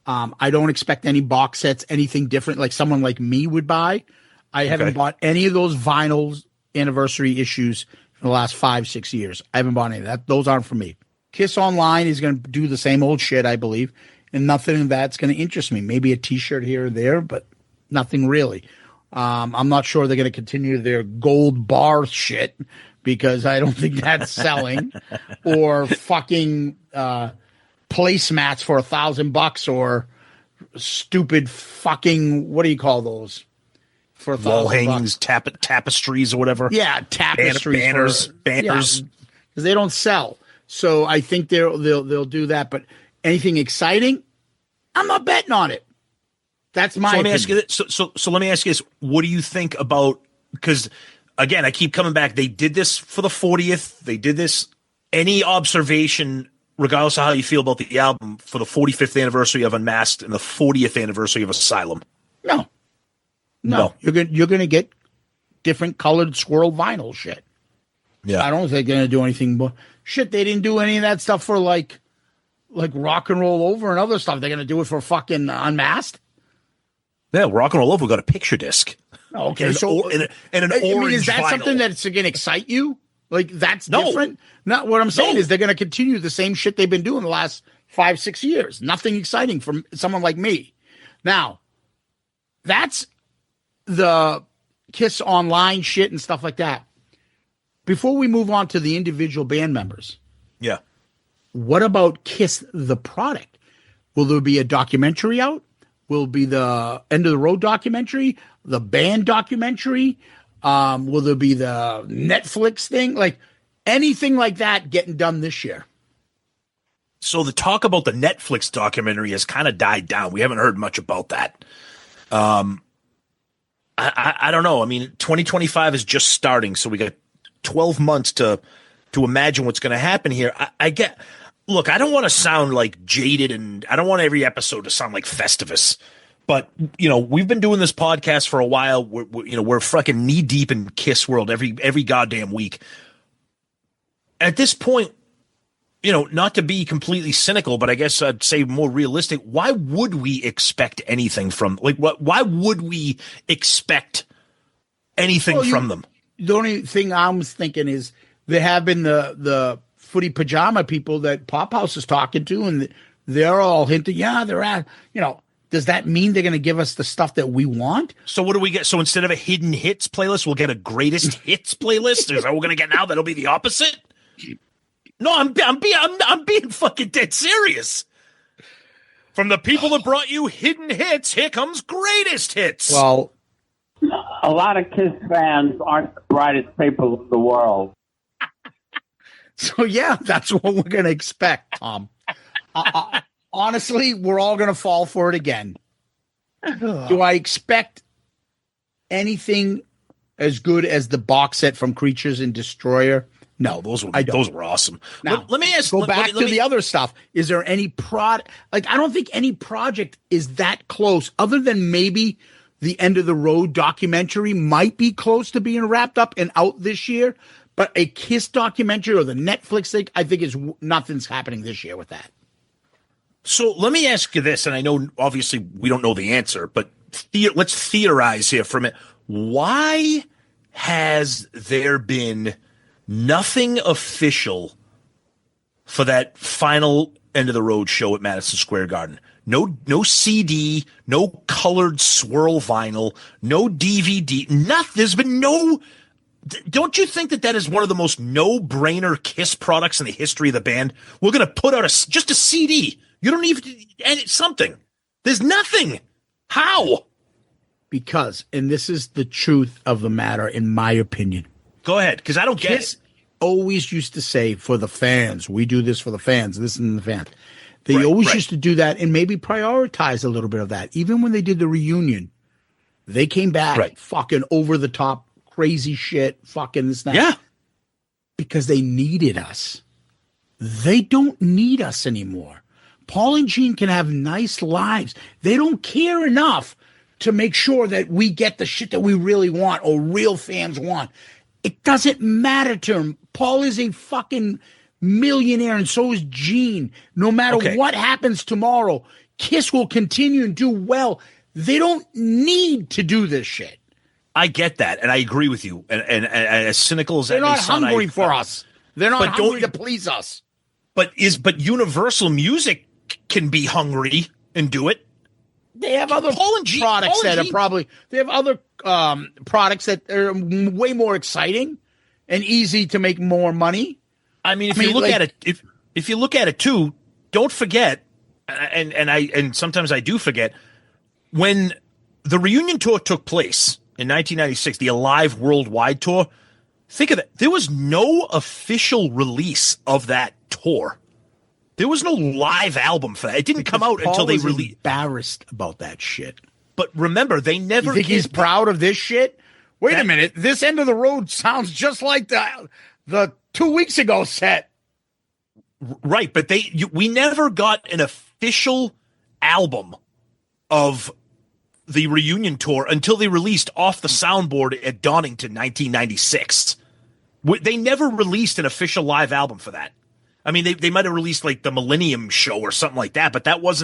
I don't expect any box sets, anything different like someone like me would buy. I haven't bought any of those vinyls anniversary issues in the last 5-6 years. I haven't bought any of that. Those aren't for me. Kiss Online is going to do the same old shit, I believe, and nothing of that's going to interest me. Maybe a T-shirt here or there, but nothing really. I'm not sure they're going to continue their gold bar shit, because I don't think that's selling, or fucking placemats for $1,000 or stupid fucking, what do you call those? For wall $1,000. hangings, tapestries or whatever. Yeah, tapestries, banners. Because they don't sell. So I think they'll do that. But anything exciting, I'm not betting on it. That's my. So let me opinion. ask you this. So let me ask you this. What do you think about? Because again, I keep coming back. They did this for the 40th. They did this. Any observation, regardless of how you feel about the album, for the 45th anniversary of Unmasked and the 40th anniversary of Asylum? No. You're gonna get different colored swirl vinyl shit. Yeah, I don't think they're gonna do anything more. Shit, they didn't do any of that stuff for like Rock and Roll Over and other stuff. They're gonna do it for fucking Unmasked. Yeah, Rock and Roll Over got a picture disc. Okay, and so an orange is that vinyl. something that's going to excite you? Like that's No. different? Not what I'm saying No. is they're going to continue the same shit they've been doing the last 5-6 years. Nothing exciting from someone like me. Now, that's the Kiss Online shit and stuff like that. Before we move on to the individual band members, Yeah. what about Kiss the product? Will there be a documentary out? Will be the End of the Road documentary, the band documentary? Will there be the Netflix thing? Like anything like that getting done this year? So the talk about the Netflix documentary has kind of died down. We haven't heard much about that. I don't know. I mean, 2025 is just starting, so we got 12 months to imagine what's going to happen here. Look, I don't want to sound like jaded, and I don't want every episode to sound like Festivus, but we've been doing this podcast for a while. We're fucking knee deep in Kiss world every goddamn week. At this point, not to be completely cynical, but I guess I'd say more realistic. Why would we expect anything from why would we expect anything from them? The only thing I'm thinking is there have been the footy pajama people that Pophouse is talking to, and they're all hinting, they're at, does that mean they're going to give us the stuff that we want? So what do we get? So instead of a hidden hits playlist, we'll get a greatest hits playlist? Is that what we're going to get now? That'll be the opposite? No, I'm being fucking dead serious. From the people that brought you hidden hits, here comes greatest hits. Well, A lot of Kiss fans aren't the brightest people in the world. so yeah, that's what we're going to expect, Tom. Honestly, we're all going to fall for it again. Do I expect anything as good as the box set from Creatures and Destroyer? No, those were awesome. Now, let me ask. Go back to the other stuff. Is there any I don't think any project is that close, other than maybe the End of the Road documentary might be close to being wrapped up and out this year. But a Kiss documentary or the Netflix thing, I think nothing's happening this year with that. So let me ask you this, and I know obviously we don't know the answer, but let's theorize here for a minute. Why has there been nothing official for that final End of the Road show at Madison Square Garden? No CD, no colored swirl vinyl, no DVD, nothing. There's been no. Don't you think that is one of the most no-brainer Kiss products in the history of the band? We're going to put out just a CD. You don't even something. There's nothing. How? Because, and this is the truth of the matter, in my opinion. Go ahead, because I don't get Kiss it. Always used to say, for the fans, we do this for the fans, this and the fans. They always used to do that and maybe prioritize a little bit of that. Even when they did the reunion, they came back fucking over the top, crazy shit, fucking this, that. Yeah. Because they needed us. They don't need us anymore. Paul and Gene can have nice lives. They don't care enough to make sure that we get the shit that we really want or real fans want. It doesn't matter to him. Paul is a fucking millionaire, and so is Gene. No matter what happens tomorrow, Kiss will continue and do well. They don't need to do this shit. I get that, and I agree with you. And as cynical as they're that not may sound, hungry for us. They're not hungry to please us. But Universal Music can be hungry and do it. They have other products that are probably. They have other products that are way more exciting and easy to make more money. I mean, if you look at it, if you look at it too, don't forget, and sometimes I do forget, when the reunion tour took place in 1996, the Alive Worldwide tour. Think of that. There was no official release of that tour. There was no live album for that. It didn't come out until they released. Embarrassed about that shit. But remember, they never. You think he's proud of this shit? Wait a minute. This End of the Road sounds just like the 2 weeks ago set. Right, but we never got an official album of the reunion tour until they released Off the Soundboard at Donington 1996. They never released an official live album for that. I mean, they might have released like the Millennium Show or something like that, but that was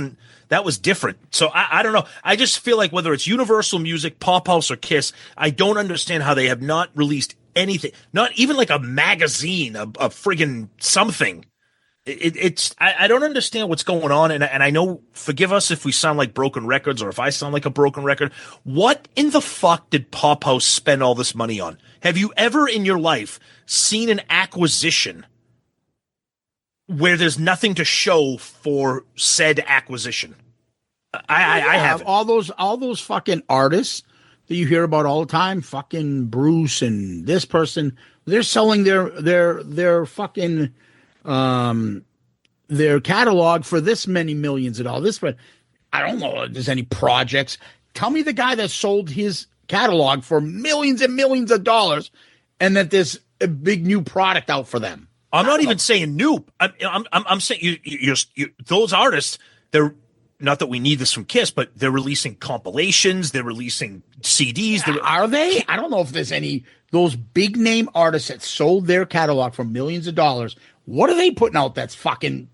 different. So I don't know. I just feel like whether it's Universal Music, Pophouse, or Kiss, I don't understand how they have not released anything, not even like a magazine, a friggin' something. I don't understand what's going on, and I know, forgive us if we sound like broken records or if I sound like a broken record. What in the fuck did Pophouse spend all this money on? Have you ever in your life seen an acquisition where there's nothing to show for said acquisition? I have all those fucking artists that you hear about all the time, fucking Bruce and this person, they're selling their fucking their catalog for this many millions of dollars. But I don't know if there's any projects. Tell me the guy that sold his catalog for millions and millions of dollars, and that there's a big new product out for them. I'm not even saying new. I'm saying you those artists. They're not that we need this from Kiss, but they're releasing compilations. They're releasing CDs. Are they? I don't know if there's any those big name artists that sold their catalog for millions of dollars. What are they putting out that's fucking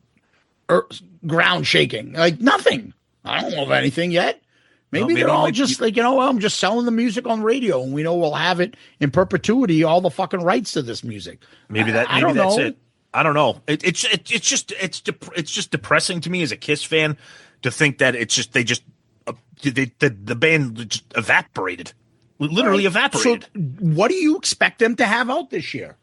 ground shaking? Like nothing. I don't know of anything yet. Maybe they're all just like, I'm just selling the music on radio, and we know we'll have it in perpetuity, all the fucking rights to this music. Maybe that's it. I don't know. It's just depressing to me as a Kiss fan to think that the band just evaporated, literally evaporated. So what do you expect them to have out this year?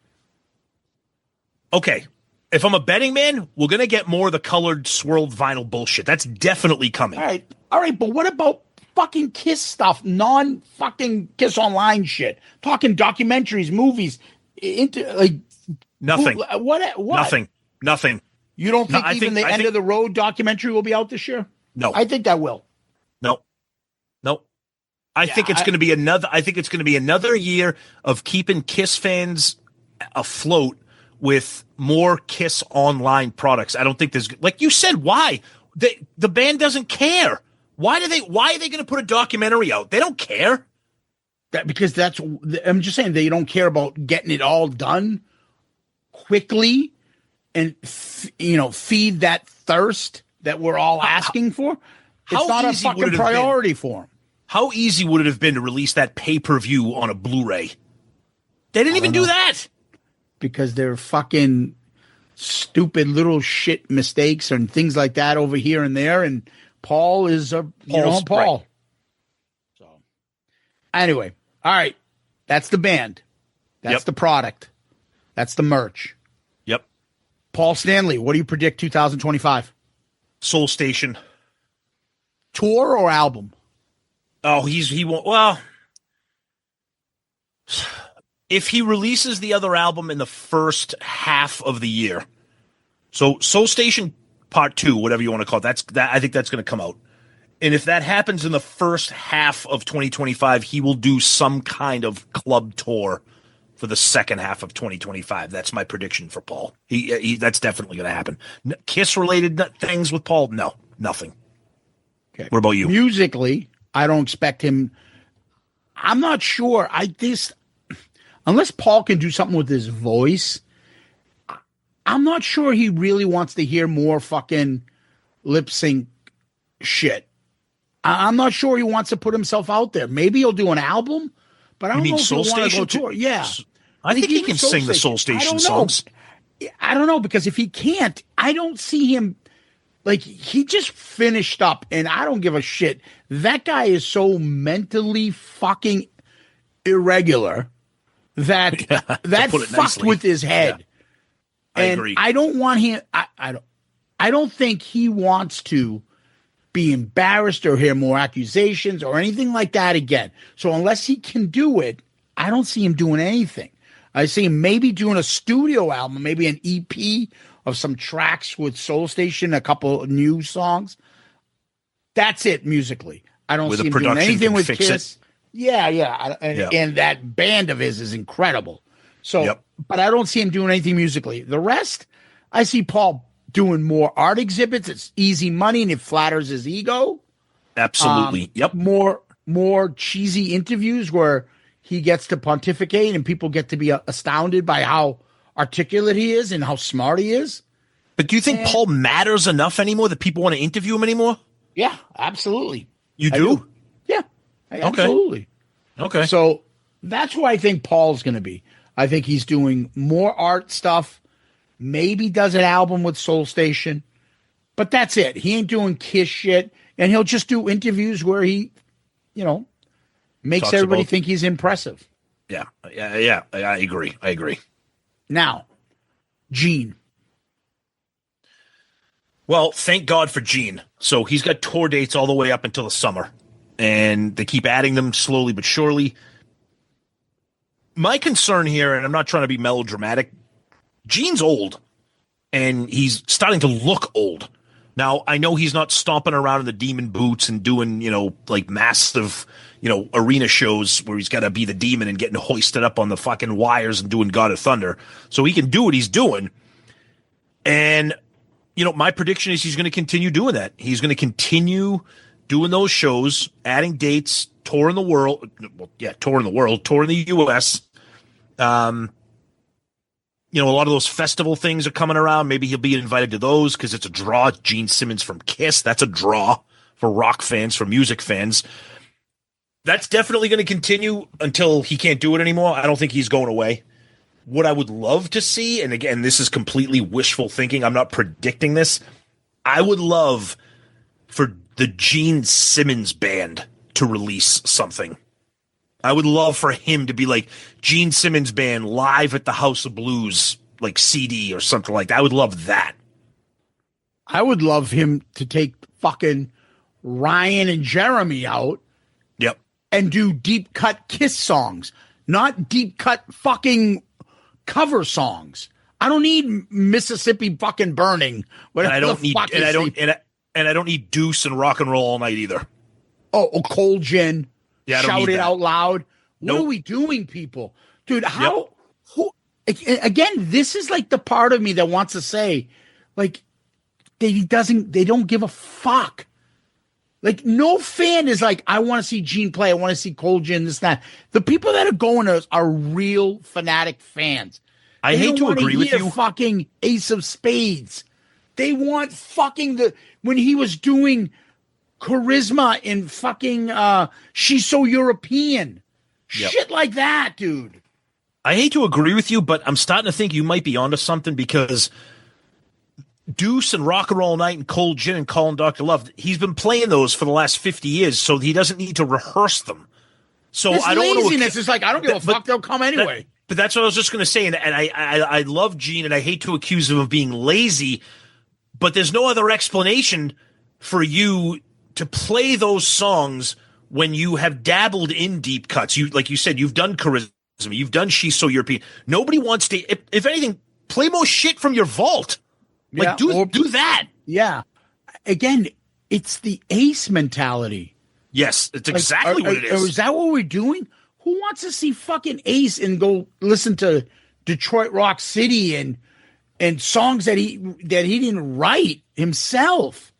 Okay. If I'm a betting man, we're going to get more of the colored swirled vinyl bullshit. That's definitely coming. All right. But what about fucking Kiss stuff? Non-fucking Kiss Online shit. Talking documentaries, movies, nothing. What? Nothing. You don't think the End of the Road documentary will be out this year? No. I think that will. No. I think it's going to be another year of keeping Kiss fans afloat with more Kiss Online products. I don't think there's, like you said, why? The band doesn't care. Why are they going to put a documentary out? They don't care. Because I'm just saying they don't care about getting it all done quickly and, feed that thirst that we're all asking for. It's not a fucking priority for them. How easy would it have been to release that pay-per-view on a Blu-ray? They didn't even do that. Because they're fucking stupid little shit mistakes and things like that over here and there. And Paul is Paul. Right. So anyway, all right. That's the band. That's the product. That's the merch. Yep. Paul Stanley, what do you predict 2025? Soul Station. Tour or album? Oh, he won't. Well, if he releases the other album in the first half of the year, so Soul Station Part 2, whatever you want to call it, I think that's going to come out. And if that happens in the first half of 2025, he will do some kind of club tour for the second half of 2025. That's my prediction for Paul. That's definitely going to happen. Kiss-related things with Paul? No, nothing. Okay. What about you? Musically, I don't expect him. I'm not sure. Unless Paul can do something with his voice, I'm not sure he really wants to hear more fucking lip sync shit. I'm not sure he wants to put himself out there. Maybe he'll do an album, but I don't know if he'll want to go tour. Yeah. I think he can sing the Soul Station songs. I don't know, because if he can't, I don't see him. Like, he just finished up, and I don't give a shit. That guy is so mentally fucking irregular that that put it fucked nicely. with his head. Yeah. I And agree. I don't want him. I don't think he wants to be embarrassed or hear more accusations or anything like that again. So unless he can do it, I don't see him doing anything. I see him maybe doing a studio album, maybe an EP of some tracks with Soul Station, a couple of new songs. That's it musically. I don't Where see the him doing production anything can with fix Kiss. it. Yeah. And that band of his is incredible. So, but I don't see him doing anything musically. The rest, I see Paul doing more art exhibits. It's easy money and it flatters his ego. Absolutely. More cheesy interviews where he gets to pontificate and people get to be astounded by how articulate he is and how smart he is. But do you think Paul matters enough anymore that people want to interview him anymore? Yeah, absolutely. You do? Yeah, absolutely. Okay. So that's who I think Paul's going to be. I think he's doing more art stuff, maybe does an album with Soul Station, but that's it. He ain't doing Kiss shit, and he'll just do interviews where he, makes Talks everybody about- think he's impressive. Yeah. I agree. Now, Gene. Well, thank God for Gene. So he's got tour dates all the way up until the summer, and they keep adding them slowly but surely. My concern here, and I'm not trying to be melodramatic, Gene's old, and he's starting to look old. Now, I know he's not stomping around in the demon boots and doing, like massive, arena shows where he's got to be the demon and getting hoisted up on the fucking wires and doing God of Thunder. So he can do what he's doing. And, my prediction is he's going to continue doing that. He's going to continue doing those shows, adding dates, touring the world. Well, yeah, touring the world, touring the U.S. A lot of those festival things are coming around. Maybe he'll be invited to those because it's a draw. Gene Simmons from Kiss. That's a draw for rock fans, for music fans. That's definitely going to continue until he can't do it anymore. I don't think he's going away. What I would love to see, and again, this is completely wishful thinking. I'm not predicting this. I would love for the Gene Simmons band to release something. I would love for him to be like Gene Simmons band live at the House of Blues, like CD or something like that. I would love that. I would love him to take fucking Ryan and Jeremy out. Yep. And do deep cut Kiss songs, not deep cut fucking cover songs. I don't need Mississippi fucking Burning. And I don't need Deuce and Rock and Roll All Night either. Oh, Cold Gin. Yeah, I don't Shout need it that. out loud. What Nope. are we doing, people? Dude, again, this is like the part of me that wants to say, like, they don't give a fuck. Like, no fan is like, I want to see Gene play. I want to see Cold Gin, this, that. The people that are going are real fanatic fans. I hate to agree with you. Fucking Ace of Spades. They want fucking when he was doing Charisma in fucking She's So European. Yep. Shit like that, dude. I hate to agree with you, but I'm starting to think you might be onto something because Deuce and Rock and Roll All Night and Cold Gin and Calling Dr. Love, he's been playing those for the last 50 years, so he doesn't need to rehearse them. So This I don't laziness is like, I don't give a fuck, they'll come anyway. But that's what I was just going to say, and I love Gene, and I hate to accuse him of being lazy, but there's no other explanation for you to play those songs when you have dabbled in deep cuts. You, like you said, you've done Charisma, you've done She's So European. Nobody wants to, if anything, play more shit from your vault. Like, do that. Yeah. Again, it's the Ace mentality. Yes, it's exactly what it is. Is that what we're doing? Who wants to see fucking Ace and go listen to Detroit Rock City and songs that he didn't write himself?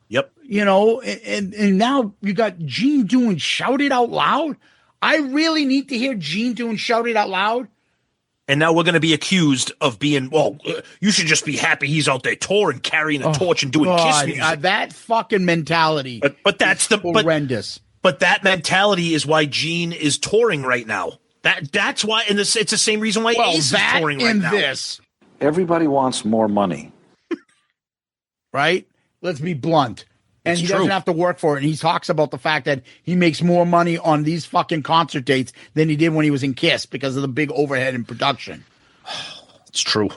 Yep. And now you got Gene doing Shout It Out Loud. I really need to hear Gene doing Shout It Out Loud. And now we're going to be accused of being, you should just be happy he's out there touring, carrying a torch and doing Kiss music. That fucking mentality. But that's horrendous. But that mentality is why Gene is touring right now. That's why, and it's the same reason why Ace is touring right now. This. Everybody wants more money. Right? Let's be blunt. And he doesn't have to work for it. And he talks about the fact that he makes more money on these fucking concert dates than he did when he was in Kiss because of the big overhead in production. It's true.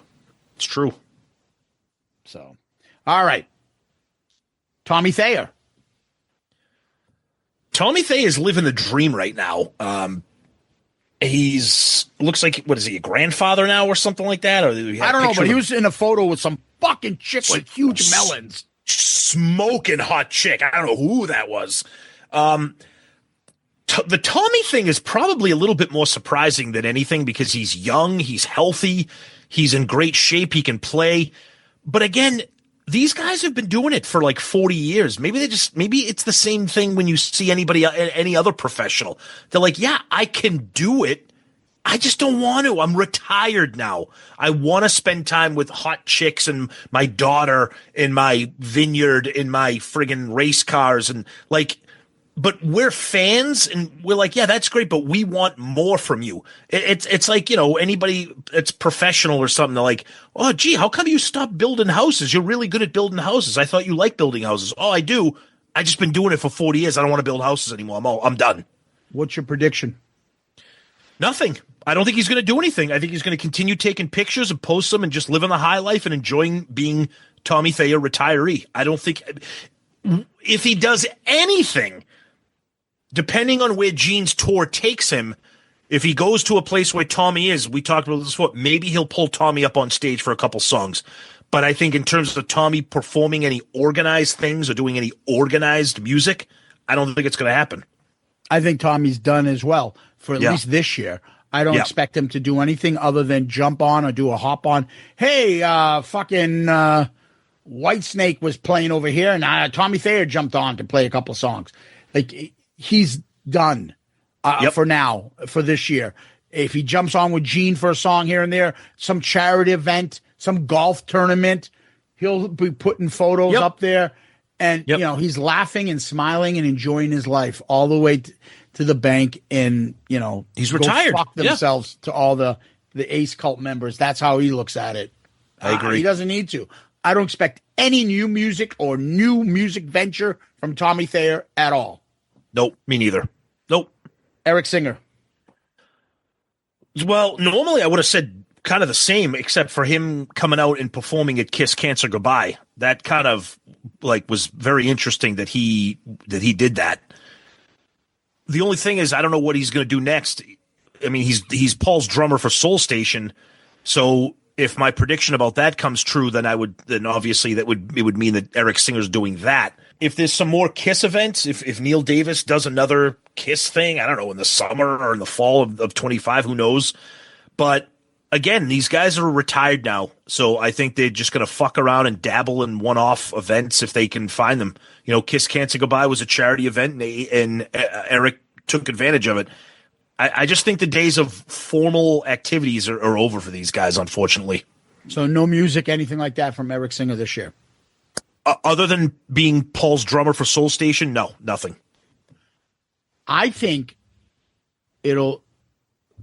It's true. So, all right. Tommy Thayer. Tommy Thayer is living the dream right now. He's looks like, what is he, a grandfather now or something like that? Or I don't know, but he was in a photo with some fucking chick with huge melons. Smoking hot chick. I don't know who that was. The Tommy thing is probably a little bit more surprising than anything because he's young, he's healthy, he's in great shape, he can play. But again, these guys have been doing it for like 40 years. Maybe it's the same thing when you see any other professional. They're like, yeah, I can do it. I just don't want to. I'm retired now. I want to spend time with hot chicks and my daughter in my vineyard, in my friggin' race cars. And like, but we're fans and we're like, yeah, that's great, but we want more from you. It's like, anybody that's professional or something, they're like, oh, gee, how come you stopped building houses? You're really good at building houses. I thought you liked building houses. Oh, I do. I just been doing it for 40 years. I don't want to build houses anymore. I'm done. What's your prediction? Nothing. I don't think he's going to do anything. I think he's going to continue taking pictures and post them and just living the high life and enjoying being Tommy Thayer retiree. I don't think if he does anything, depending on where Gene's tour takes him, if he goes to a place where Tommy is, we talked about this before, maybe he'll pull Tommy up on stage for a couple songs. But I think in terms of Tommy performing any organized things or doing any organized music, I don't think it's going to happen. I think Tommy's done as well for at least this year. I don't expect him to do anything other than jump on or do a hop on. Hey, fucking Whitesnake was playing over here, and Tommy Thayer jumped on to play a couple songs. Like, he's done for now, for this year. If he jumps on with Gene for a song here and there, some charity event, some golf tournament, he'll be putting photos up there. And, he's laughing and smiling and enjoying his life all the way to the bank. And, he's retired. Fuck themselves to all the Ace Cult members. That's how he looks at it. I agree. He doesn't need to. I don't expect any new music or new music venture from Tommy Thayer at all. Nope, me neither. Nope. Eric Singer. Well, normally I would have said kind of the same, except for him coming out and performing at Kiss Cancer Goodbye. That kind of was very interesting that he did that. The only thing is, I don't know what he's going to do next. I mean, he's Paul's drummer for Soul Station, so if my prediction about that comes true, then obviously it would mean that Eric Singer's doing that. If there's some more Kiss events, if Neil Davis does another Kiss thing, I don't know, in the summer or in the fall of 25, who knows? But again, these guys are retired now, so I think they're just going to fuck around and dabble in one-off events if they can find them. Kiss Cancer Goodbye was a charity event, and Eric took advantage of it. I just think the days of formal activities are over for these guys, unfortunately. So no music, anything like that from Eric Singer this year? Other than being Paul's drummer for Soul Station, no, nothing. I think it'll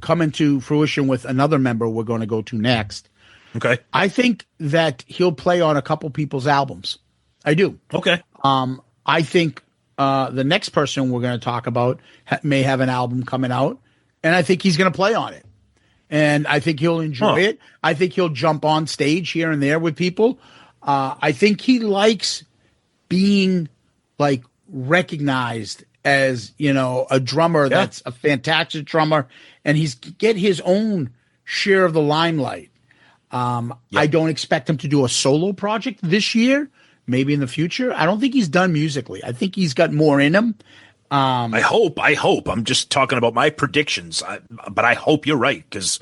come into fruition with another member we're going to go to next. Okay. I think that he'll play on a couple people's albums. I do. Okay. I think the next person we're going to talk about may have an album coming out, and I think he's going to play on it. And I think he'll enjoy it. I think he'll jump on stage here and there with people. I think he likes being recognized as, a drummer that's a fantastic drummer, and he's get his own share of the limelight. I don't expect him to do a solo project this year, maybe in the future. I don't think he's done musically. I think he's got more in him. I hope. I'm just talking about my predictions, but I hope you're right, because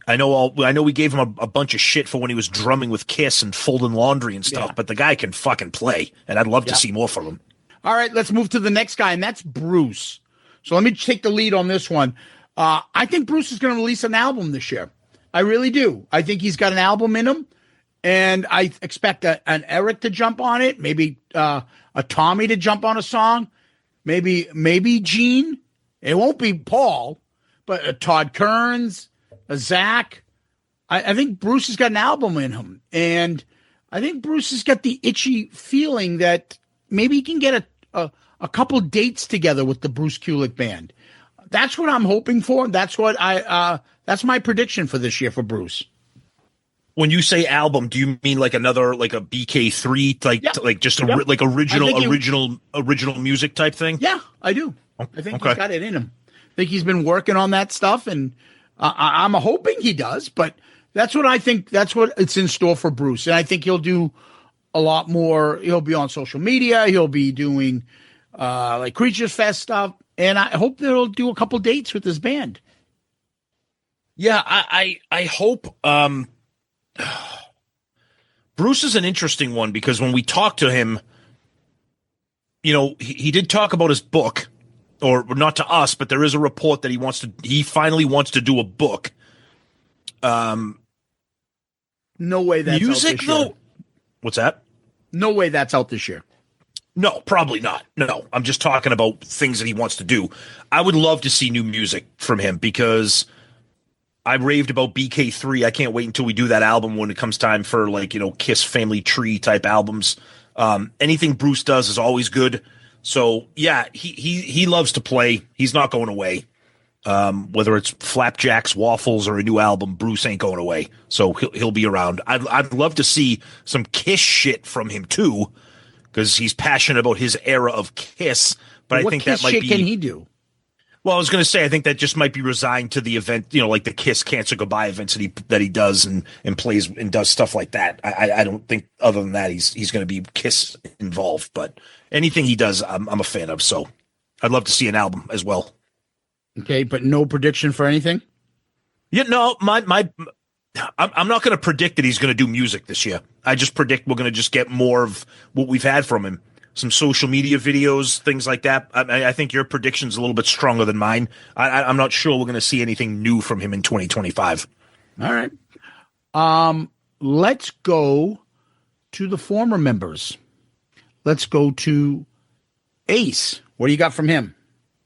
I know we gave him a bunch of shit for when he was drumming with Kiss and folding laundry and stuff, but the guy can fucking play, and I'd love to see more from him. All right, let's move to the next guy, and that's Bruce. So let me take the lead on this one. I think Bruce is going to release an album this year. I really do. I think he's got an album in him, and I expect an Eric to jump on it, maybe a Tommy to jump on a song, maybe Gene. It won't be Paul, but a Todd Kearns, a Zach. I think Bruce has got an album in him, and I think Bruce has got the itchy feeling that maybe he can get a couple dates together with the Bruce Kulick band. That's what I'm hoping for. That's what that's my prediction for this year for Bruce. When you say album, do you mean like another, like a BK3, like just like original music type thing? Yeah, I do. I think he's got it in him. I think he's been working on that stuff, and I'm hoping he does. But that's what I think. That's what it's in store for Bruce, and I think he'll do a lot more. He'll be on social media. He'll be doing like Creatures Fest stuff, and I hope that he'll do a couple dates with his band. Yeah, I hope. Bruce is an interesting one because when we talked to him, you know, he did talk about his book, or not to us, but there is a report that he finally wants to do a book. No way that's music out this year. though. What's that? No way that's out this year. No, probably not. No, I'm just talking about things that he wants to do. I would love to see new music from him because I raved about BK3. I can't wait until we do that album when it comes time for, like, you know, Kiss Family Tree type albums. Anything Bruce does is always good. So yeah, he loves to play. He's not going away. Whether it's Flapjacks, Waffles, or a new album, Bruce ain't going away. So he'll be around. I'd love to see some Kiss shit from him too, because he's passionate about his era of Kiss. But I think Kiss that might shit be. Can he do? Well, I was going to say, I think that just might be resigned to the event, you know, like the Kiss Cancer Goodbye events that he does and plays and does stuff like that. I don't think other than that he's going to be Kiss involved. But anything he does, I'm a fan of. So I'd love to see an album as well. Okay, but no prediction for anything? Yeah, no, I'm not going to predict that he's going to do music this year. I just predict we're going to just get more of what we've had from him. Some social media videos, things like that. I think your prediction's a little bit stronger than mine. I'm not sure we're going to see anything new from him in 2025. All right. Let's go to the former members. Let's go to Ace. What do you got from him?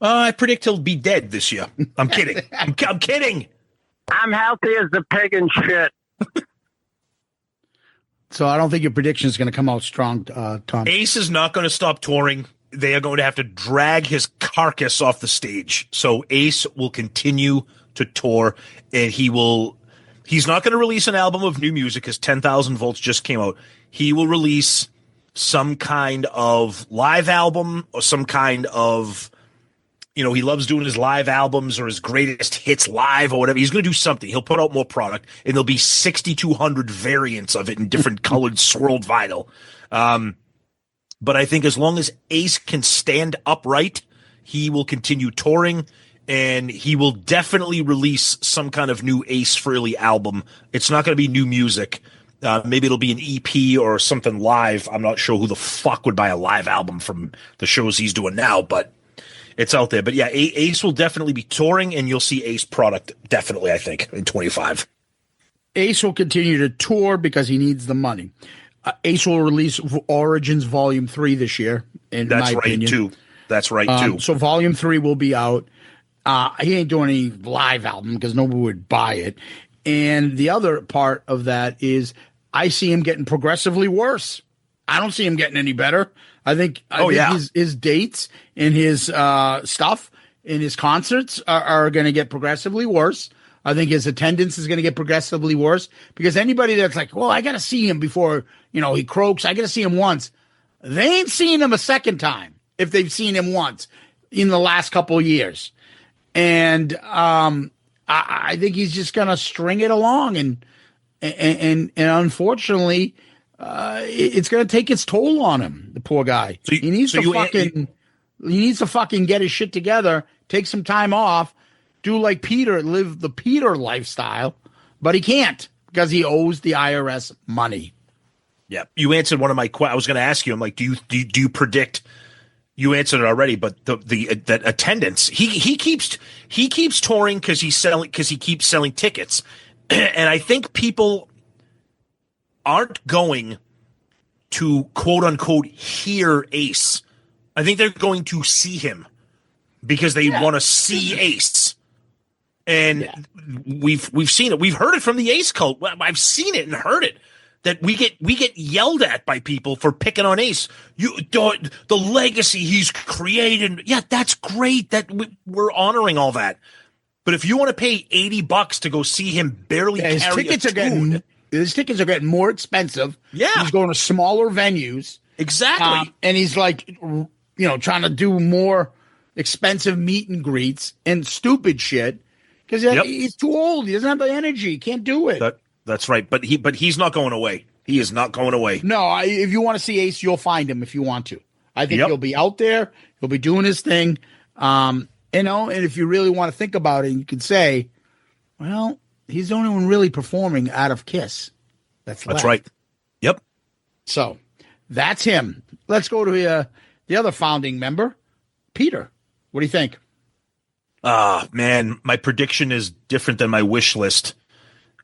I predict he'll be dead this year. I'm kidding. I'm kidding. I'm healthy as the pig and shit. So I don't think your prediction is going to come out strong, Tom. Ace is not going to stop touring. They are going to have to drag his carcass off the stage. So Ace will continue to tour, and he's not going to release an album of new music because 10,000 Volts just came out. He will release some kind of live album or some kind of, you know, he loves doing his live albums or his greatest hits live or whatever. He's going to do something. He'll put out more product, and there'll be 6,200 variants of it in different colored swirled vinyl. But I think as long as Ace can stand upright, he will continue touring, and he will definitely release some kind of new Ace Frehley album. It's not going to be new music. Maybe it'll be an EP or something live. I'm not sure who the fuck would buy a live album from the shows he's doing now, but it's out there. But yeah, Ace will definitely be touring, and you'll see Ace product definitely, I think, in 25. Ace will continue to tour because he needs the money. Ace will release Origins Volume 3 this year, in my opinion. Too. That's right, too. So Volume 3 will be out. He ain't doing any live album because nobody would buy it. And the other part of that is I see him getting progressively worse. I don't see him getting any better. I think his dates and his stuff in his concerts are going to get progressively worse. I think his attendance is going to get progressively worse because anybody that's like, well, I got to see him before, you know, he croaks. I got to see him once. They ain't seen him a second time if they've seen him once in the last couple of years. And I think he's just going to string it along. And unfortunately, it's going to take its toll on him, the poor guy. He needs to fucking get his shit together, take some time off, do like Peter, live the Peter lifestyle, but he can't because he owes the IRS money. Yeah, you answered one of my questions. I was going to ask you. I'm like, do you predict? You answered it already, but that attendance. He keeps touring because he keeps selling tickets, and I think people aren't going to quote unquote hear Ace. I think they're going to see him because they want to see Ace. And we've seen it. We've heard it from the Ace cult. I've seen it and heard it. that we get yelled at by people for picking on Ace. The legacy he's created. Yeah, that's great. We're honoring all that. But if you want to pay $80 to go see him barely carry a tune, his tickets are getting more expensive. Yeah, he's going to smaller venues. Exactly, and he's like, trying to do more expensive meet and greets and stupid shit because he's too old. He doesn't have the energy. He can't do it. That's right. But he's not going away. He is not going away. No, if you want to see Ace, you'll find him if you want to. I think he'll be out there. He'll be doing his thing. And if you really want to think about it, you could say, well, he's the only one really performing out of Kiss. That's right. Yep. So that's him. Let's go to the other founding member, Peter. What do you think? Man, my prediction is different than my wish list.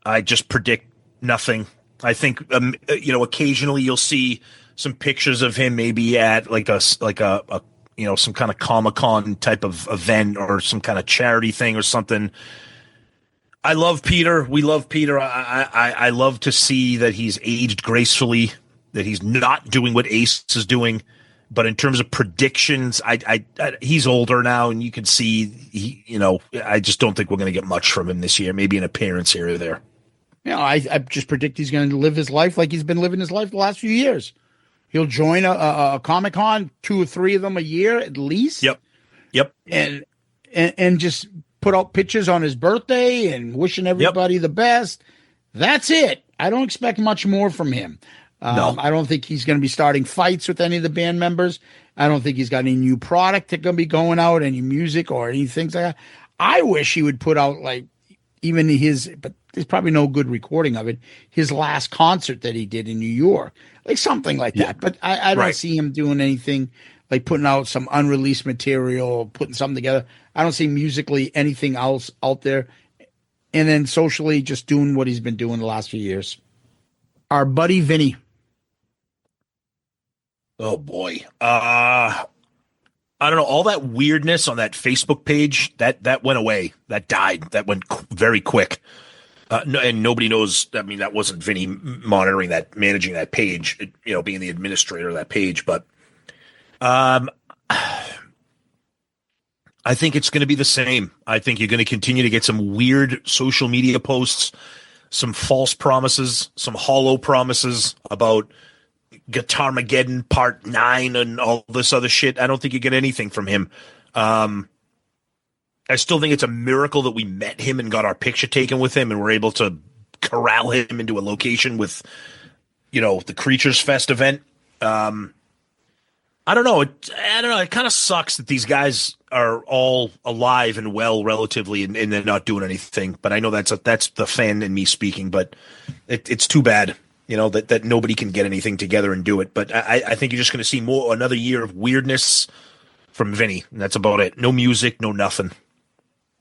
I just predict nothing. I think, occasionally you'll see some pictures of him maybe at like a some kind of Comic-Con type of event or some kind of charity thing or something. I love Peter. We love Peter. I love to see that he's aged gracefully, that he's not doing what Ace is doing. But in terms of predictions, he's older now, and you can see I just don't think we're going to get much from him this year. Maybe an appearance here or there. I just predict he's going to live his life like he's been living his life the last few years. He'll join a Comic-Con, 2 or 3 of them a year at least. Yep. And just put out pictures on his birthday and wishing everybody the best. That's it. I don't expect much more from him. No. I don't think he's going to be starting fights with any of the band members. I don't think he's got any new product that's going to be going out, any music or anything like that. I wish he would put out but there's probably no good recording of it, his last concert that he did in New York, like something like that. But I don't see him doing anything like putting out some unreleased material, putting something together. I don't see musically anything else out there. And then socially, just doing what he's been doing the last few years. Our buddy Vinny. Oh boy. I don't know. All that weirdness on that Facebook page that went away. That died. That went very quick. And nobody knows. I mean, that wasn't Vinny managing that page. Being the administrator of that page. But I think it's going to be the same. I think you're going to continue to get some weird social media posts, some false promises, some hollow promises about Guitarmageddon Part 9 and all this other shit. I don't think you get anything from him. I still think it's a miracle that we met him and got our picture taken with him and were able to corral him into a location with, the Creatures Fest event. I don't know. It kind of sucks that these guys are all alive and well relatively and they're not doing anything. But I know that's the fan in me speaking, but it's too bad. That nobody can get anything together and do it. But I think you're just going to see another year of weirdness from Vinny. And that's about it. No music, no nothing.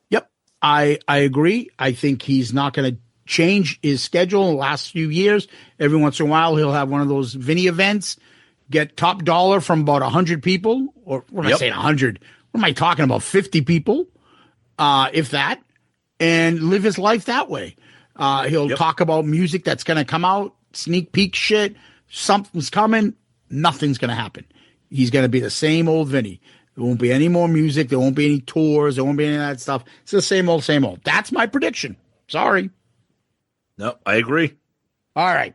Yep. I agree. I think he's not going to change his schedule in the last few years. Every once in a while, he'll have one of those Vinny events, get top dollar from about 100 people. Or what am I saying, 100? What am I talking about? 50 people, if that, and live his life that way. He'll talk about music that's going to come out. Sneak peek shit, something's coming, nothing's going to happen. He's going to be the same old Vinny. There won't be any more music. There won't be any tours. There won't be any of that stuff. It's the same old, same old. That's my prediction. Sorry. No, I agree. All right.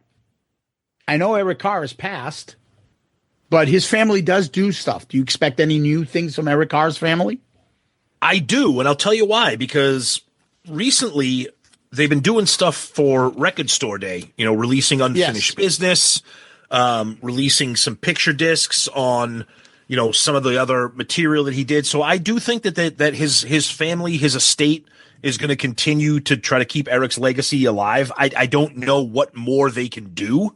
I know Eric Carr has passed, but his family does do stuff. Do you expect any new things from Eric Carr's family? I do, and I'll tell you why. Because recently they've been doing stuff for Record Store Day, releasing unfinished business, releasing some picture discs on, some of the other material that he did. So I do think that his family, his estate is going to continue to try to keep Eric's legacy alive. I don't know what more they can do.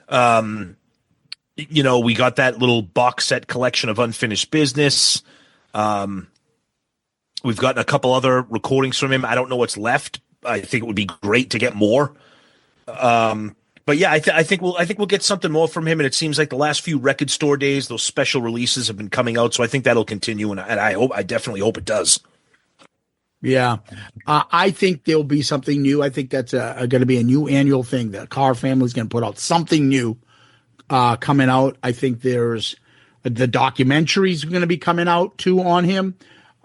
We got that little box set collection of unfinished business. We've gotten a couple other recordings from him. I don't know what's left. I think it would be great to get more. But yeah, I think we'll get something more from him. And it seems like the last few Record Store Days, those special releases have been coming out. So I think that'll continue. And I definitely hope it does. Yeah. I think there'll be something new. I think that's going to be a new annual thing. The Carr family's going to put out something new coming out. I think there's the documentaries going to be coming out too on him.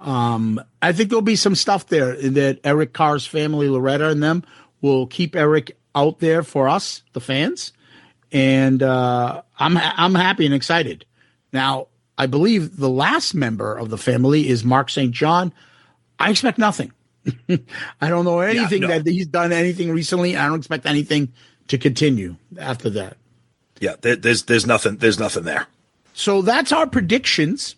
I think there'll be some stuff there that Eric Carr's family, Loretta and them, will keep Eric out there for us, the fans. And I'm happy and excited. Now, I believe the last member of the family is Mark St. John. I expect nothing. I don't know anything that he's done anything recently. I don't expect anything to continue after that. Yeah, there's nothing there. So that's our predictions.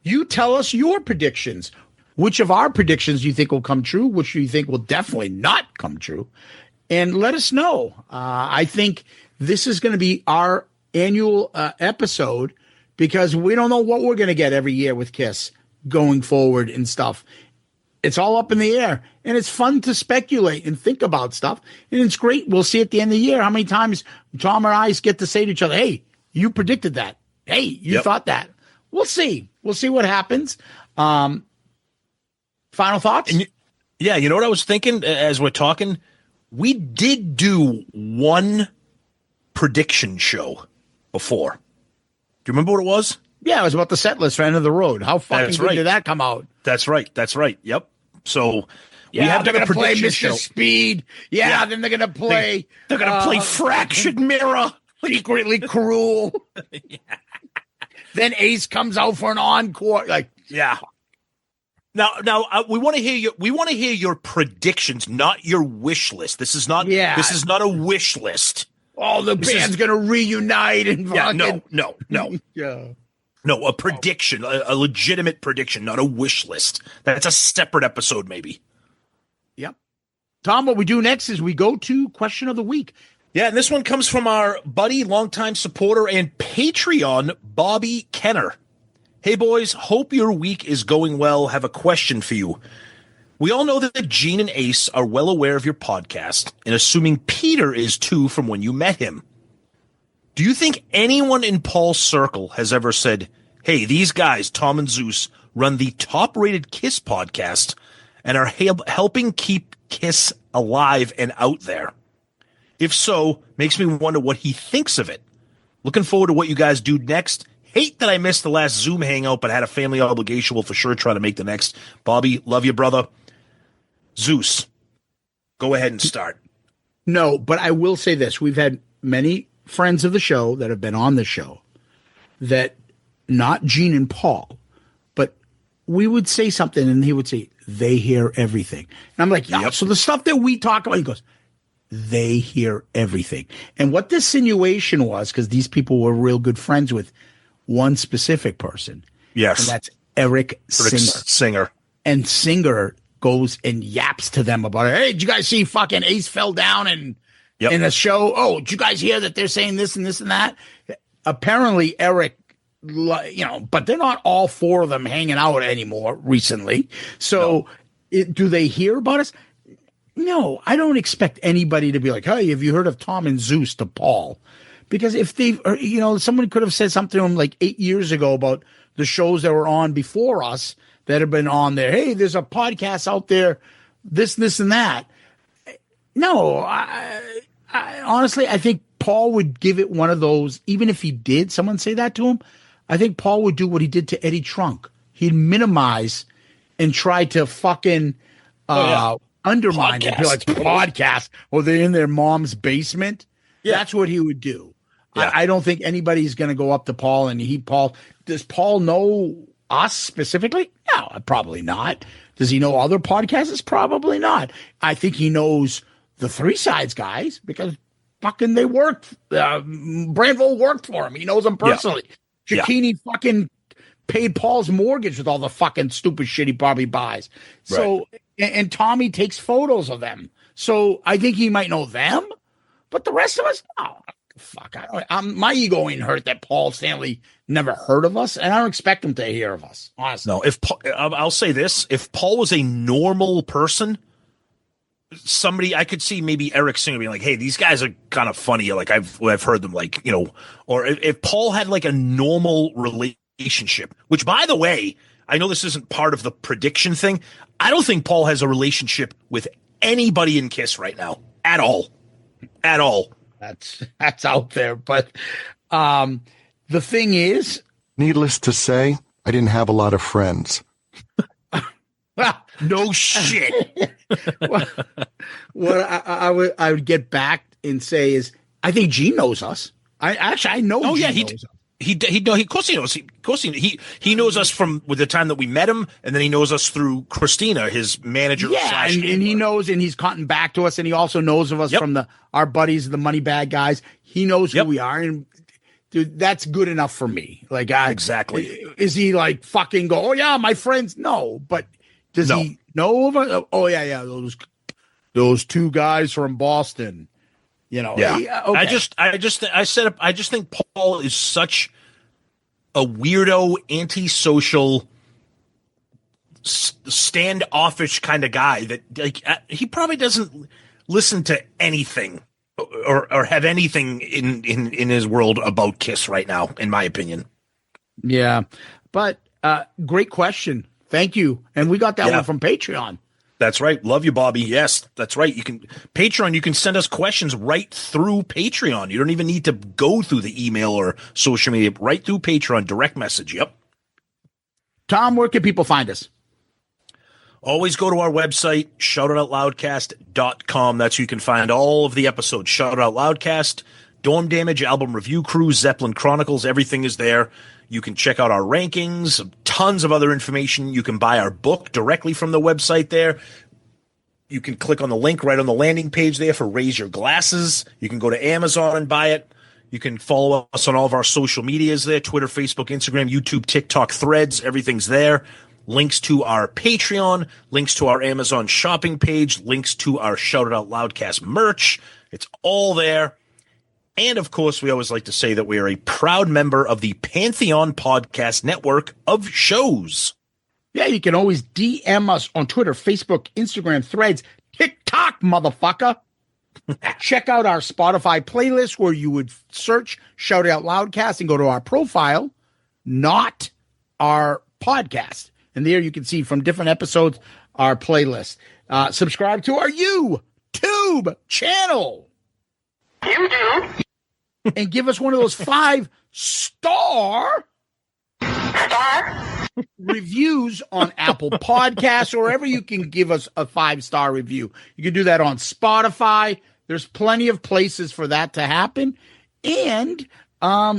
You tell us your predictions. Which of our predictions do you think will come true? Which do you think will definitely not come true? And let us know. I think this is going to be our annual episode because we don't know what we're going to get every year with Kiss going forward and stuff. It's all up in the air, and it's fun to speculate and think about stuff, and it's great. We'll see at the end of the year how many times Tom and I get to say to each other, hey, you predicted that. Hey, you thought that. We'll see. We'll see what happens. Final thoughts? Yeah, you know what I was thinking as we're talking? We did do one prediction show before. Do you remember what it was? Yeah, it was about the set list for End of the Road. How fucking good did that come out? That's right. Yep. So we have they're going to play Mr. Speed. Yeah, then they're going to play. They're going to play Fractured Mirror. Secretly Cruel. Then Ace comes out for an encore. Now, we want to hear your. We want to hear your predictions, not your wish list. This is not. Yeah. This is not a wish list. Oh, the band's going to reunite and fucking. No. Yeah. No, a prediction, a legitimate prediction, not a wish list. That's a separate episode, maybe. Yep. Tom, what we do next is we go to Question of the Week. Yeah, and this one comes from our buddy, longtime supporter, and Patreon, Bobby Kenner. Hey, boys, hope your week is going well. Have a question for you. We all know that Gene and Ace are well aware of your podcast, and assuming Peter is too from when you met him. Do you think anyone in Paul's circle has ever said, hey, these guys, Tom and Zeus, run the top-rated Kiss podcast and are helping keep Kiss alive and out there? If so, makes me wonder what he thinks of it. Looking forward to what you guys do next. Hate that I missed the last Zoom hangout, but had a family obligation. Will for sure try to make the next. Bobby, love you, brother. Zeus, go ahead and start. No, but I will say this. We've had many friends of the show that have been on the show that not Gene and Paul, but we would say something and he would say, they hear everything. And I'm like, yeah, so the stuff that we talk about, he goes, they hear everything. And what the insinuation was, because these people were real good friends with one specific person. Yes. And that's Eric Singer. And Singer goes and yaps to them about it. Hey, did you guys see fucking Ace fell down and in the show? Oh, did you guys hear that they're saying this and this and that? Apparently, Eric, but they're not all four of them hanging out anymore recently. So do they hear about us? No, I don't expect anybody to be like, hey, have you heard of Tom and Zeus to Paul? Because if they've, someone could have said something to him like 8 years ago about the shows that were on before us that have been on there. Hey, there's a podcast out there, this, and that. No, I honestly, I think Paul would give it one of those, even if he did someone say that to him, I think Paul would do what he did to Eddie Trunk. He'd minimize and try to fucking undermine it. Be like, podcast, or they're in their mom's basement. Yeah. That's what he would do. Yeah. I don't think anybody's going to go up to Paul and does Paul know us specifically? No, probably not. Does he know other podcasters? Probably not. I think he knows the Three Sides guys because fucking they worked. Branville worked for him. He knows them personally. Yeah. Cicchini fucking paid Paul's mortgage with all the fucking stupid shit he probably buys. Right. So, and Tommy takes photos of them. So I think he might know them, but the rest of us, oh, fuck. My ego ain't hurt that Paul Stanley never heard of us, and I don't expect him to hear of us, honestly. No, I'll say this, if Paul was a normal person, somebody I could see maybe Eric Singer being like, hey, these guys are kind of funny. Like I've heard them, like, or if Paul had like a normal relationship, which by the way, I know this isn't part of the prediction thing. I don't think Paul has a relationship with anybody in Kiss right now at all. At all. That's out there. But the thing is, Needless to say, I didn't have a lot of friends. No shit. what I would get back and say is, I think Gene knows us. I know. Oh, Gene yeah, knows us. Of course he knows. He knows us from the time that we met him, and then he knows us through Christina, his manager. Yeah, and he knows, and he's cutting back to us, and he also knows of us from our buddies, the Money Bag guys. He knows who we are, and dude, that's good enough for me. Like, exactly. Is he like fucking go? Oh yeah, my friends. No, but does he know of us? Oh yeah, those two guys from Boston. You know, yeah. Okay. I just think Paul is such a weirdo, antisocial, standoffish kind of guy that like he probably doesn't listen to anything or have anything in his world about Kiss right now, in my opinion. Yeah, but great question. Thank you, and we got that one from Patreon. That's right. Love you, Bobby. Yes, that's right. You can Patreon. You can send us questions right through Patreon. You don't even need to go through the email or social media. Right through Patreon, direct message. Yep. Tom, where can people find us? Always go to our website, shoutitoutloudcast.com. That's where you can find all of the episodes. Shout It Out Loudcast, Dorm Damage, Album Review Crew, Zeppelin Chronicles. Everything is there. You can check out our rankings, tons of other information. You can buy our book directly from the website there. You can click on the link right on the landing page there for Raise Your Glasses. You can go to Amazon and buy it. You can follow us on all of our social medias there, Twitter, Facebook, Instagram, YouTube, TikTok, Threads. Everything's there. Links to our Patreon, links to our Amazon shopping page, links to our Shout It Out Loudcast merch. It's all there. And, of course, we always like to say that we are a proud member of the Pantheon Podcast Network of shows. Yeah, you can always DM us on Twitter, Facebook, Instagram, Threads, TikTok, motherfucker. Check out our Spotify playlist where you would search Shout It Out Loudcast and go to our profile, not our podcast. And there you can see from different episodes our playlist. Subscribe to our YouTube channel. You do. And give us one of those 5-star reviews on Apple Podcasts or wherever you can give us a 5-star review. You can do that on Spotify. There's plenty of places for that to happen. And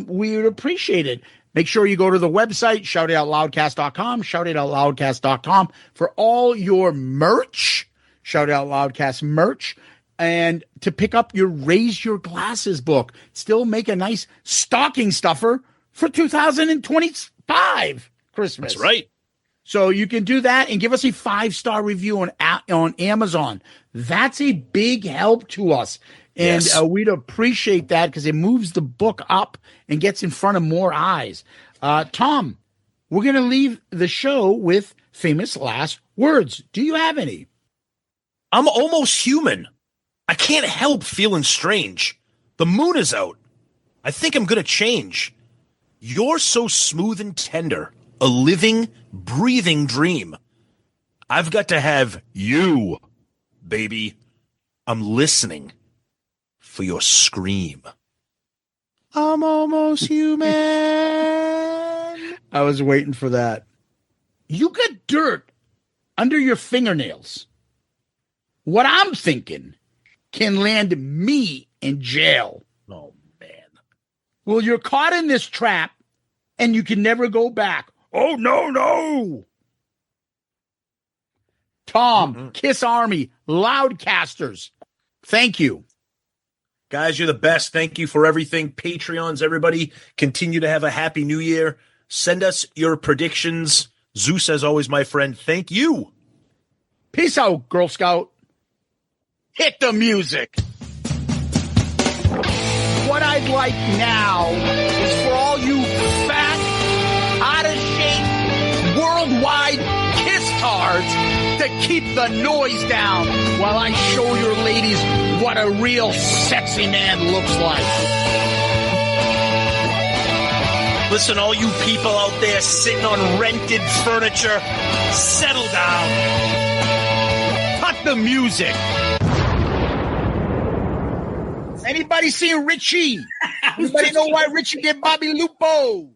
we would appreciate it. Make sure you go to the website, shoutitoutloudcast.com, shoutitoutloudcast.com for all your merch, Shout It Out Loudcast merch. And to pick up your Raise Your Glasses book. Still make a nice stocking stuffer for 2025 Christmas. That's right. So you can do that and give us a 5-star review on Amazon. That's a big help to us. And we'd appreciate that because it moves the book up and gets in front of more eyes. Tom, we're going to leave the show with famous last words. Do you have any? I'm almost human. I can't help feeling strange. The moon is out. I think I'm going to change. You're so smooth and tender, a living, breathing dream. I've got to have you, baby. I'm listening for your scream. I'm almost human. I was waiting for that. You got dirt under your fingernails. What I'm thinking can land me in jail. Oh, man. Well, you're caught in this trap, and you can never go back. Oh, no. Tom, Kiss Army, Loudcasters, thank you. Guys, you're the best. Thank you for everything. Patreons, everybody, continue to have a happy new year. Send us your predictions. Zeus, as always, my friend, thank you. Peace out, Girl Scout. Hit the music. What I'd like now is for all you fat, out-of-shape, worldwide kiss-tards to keep the noise down while I show your ladies what a real sexy man looks like. Listen, all you people out there sitting on rented furniture, settle down. Cut the music. Anybody seen Richie? Anybody know why Richie did Bobby Lupo?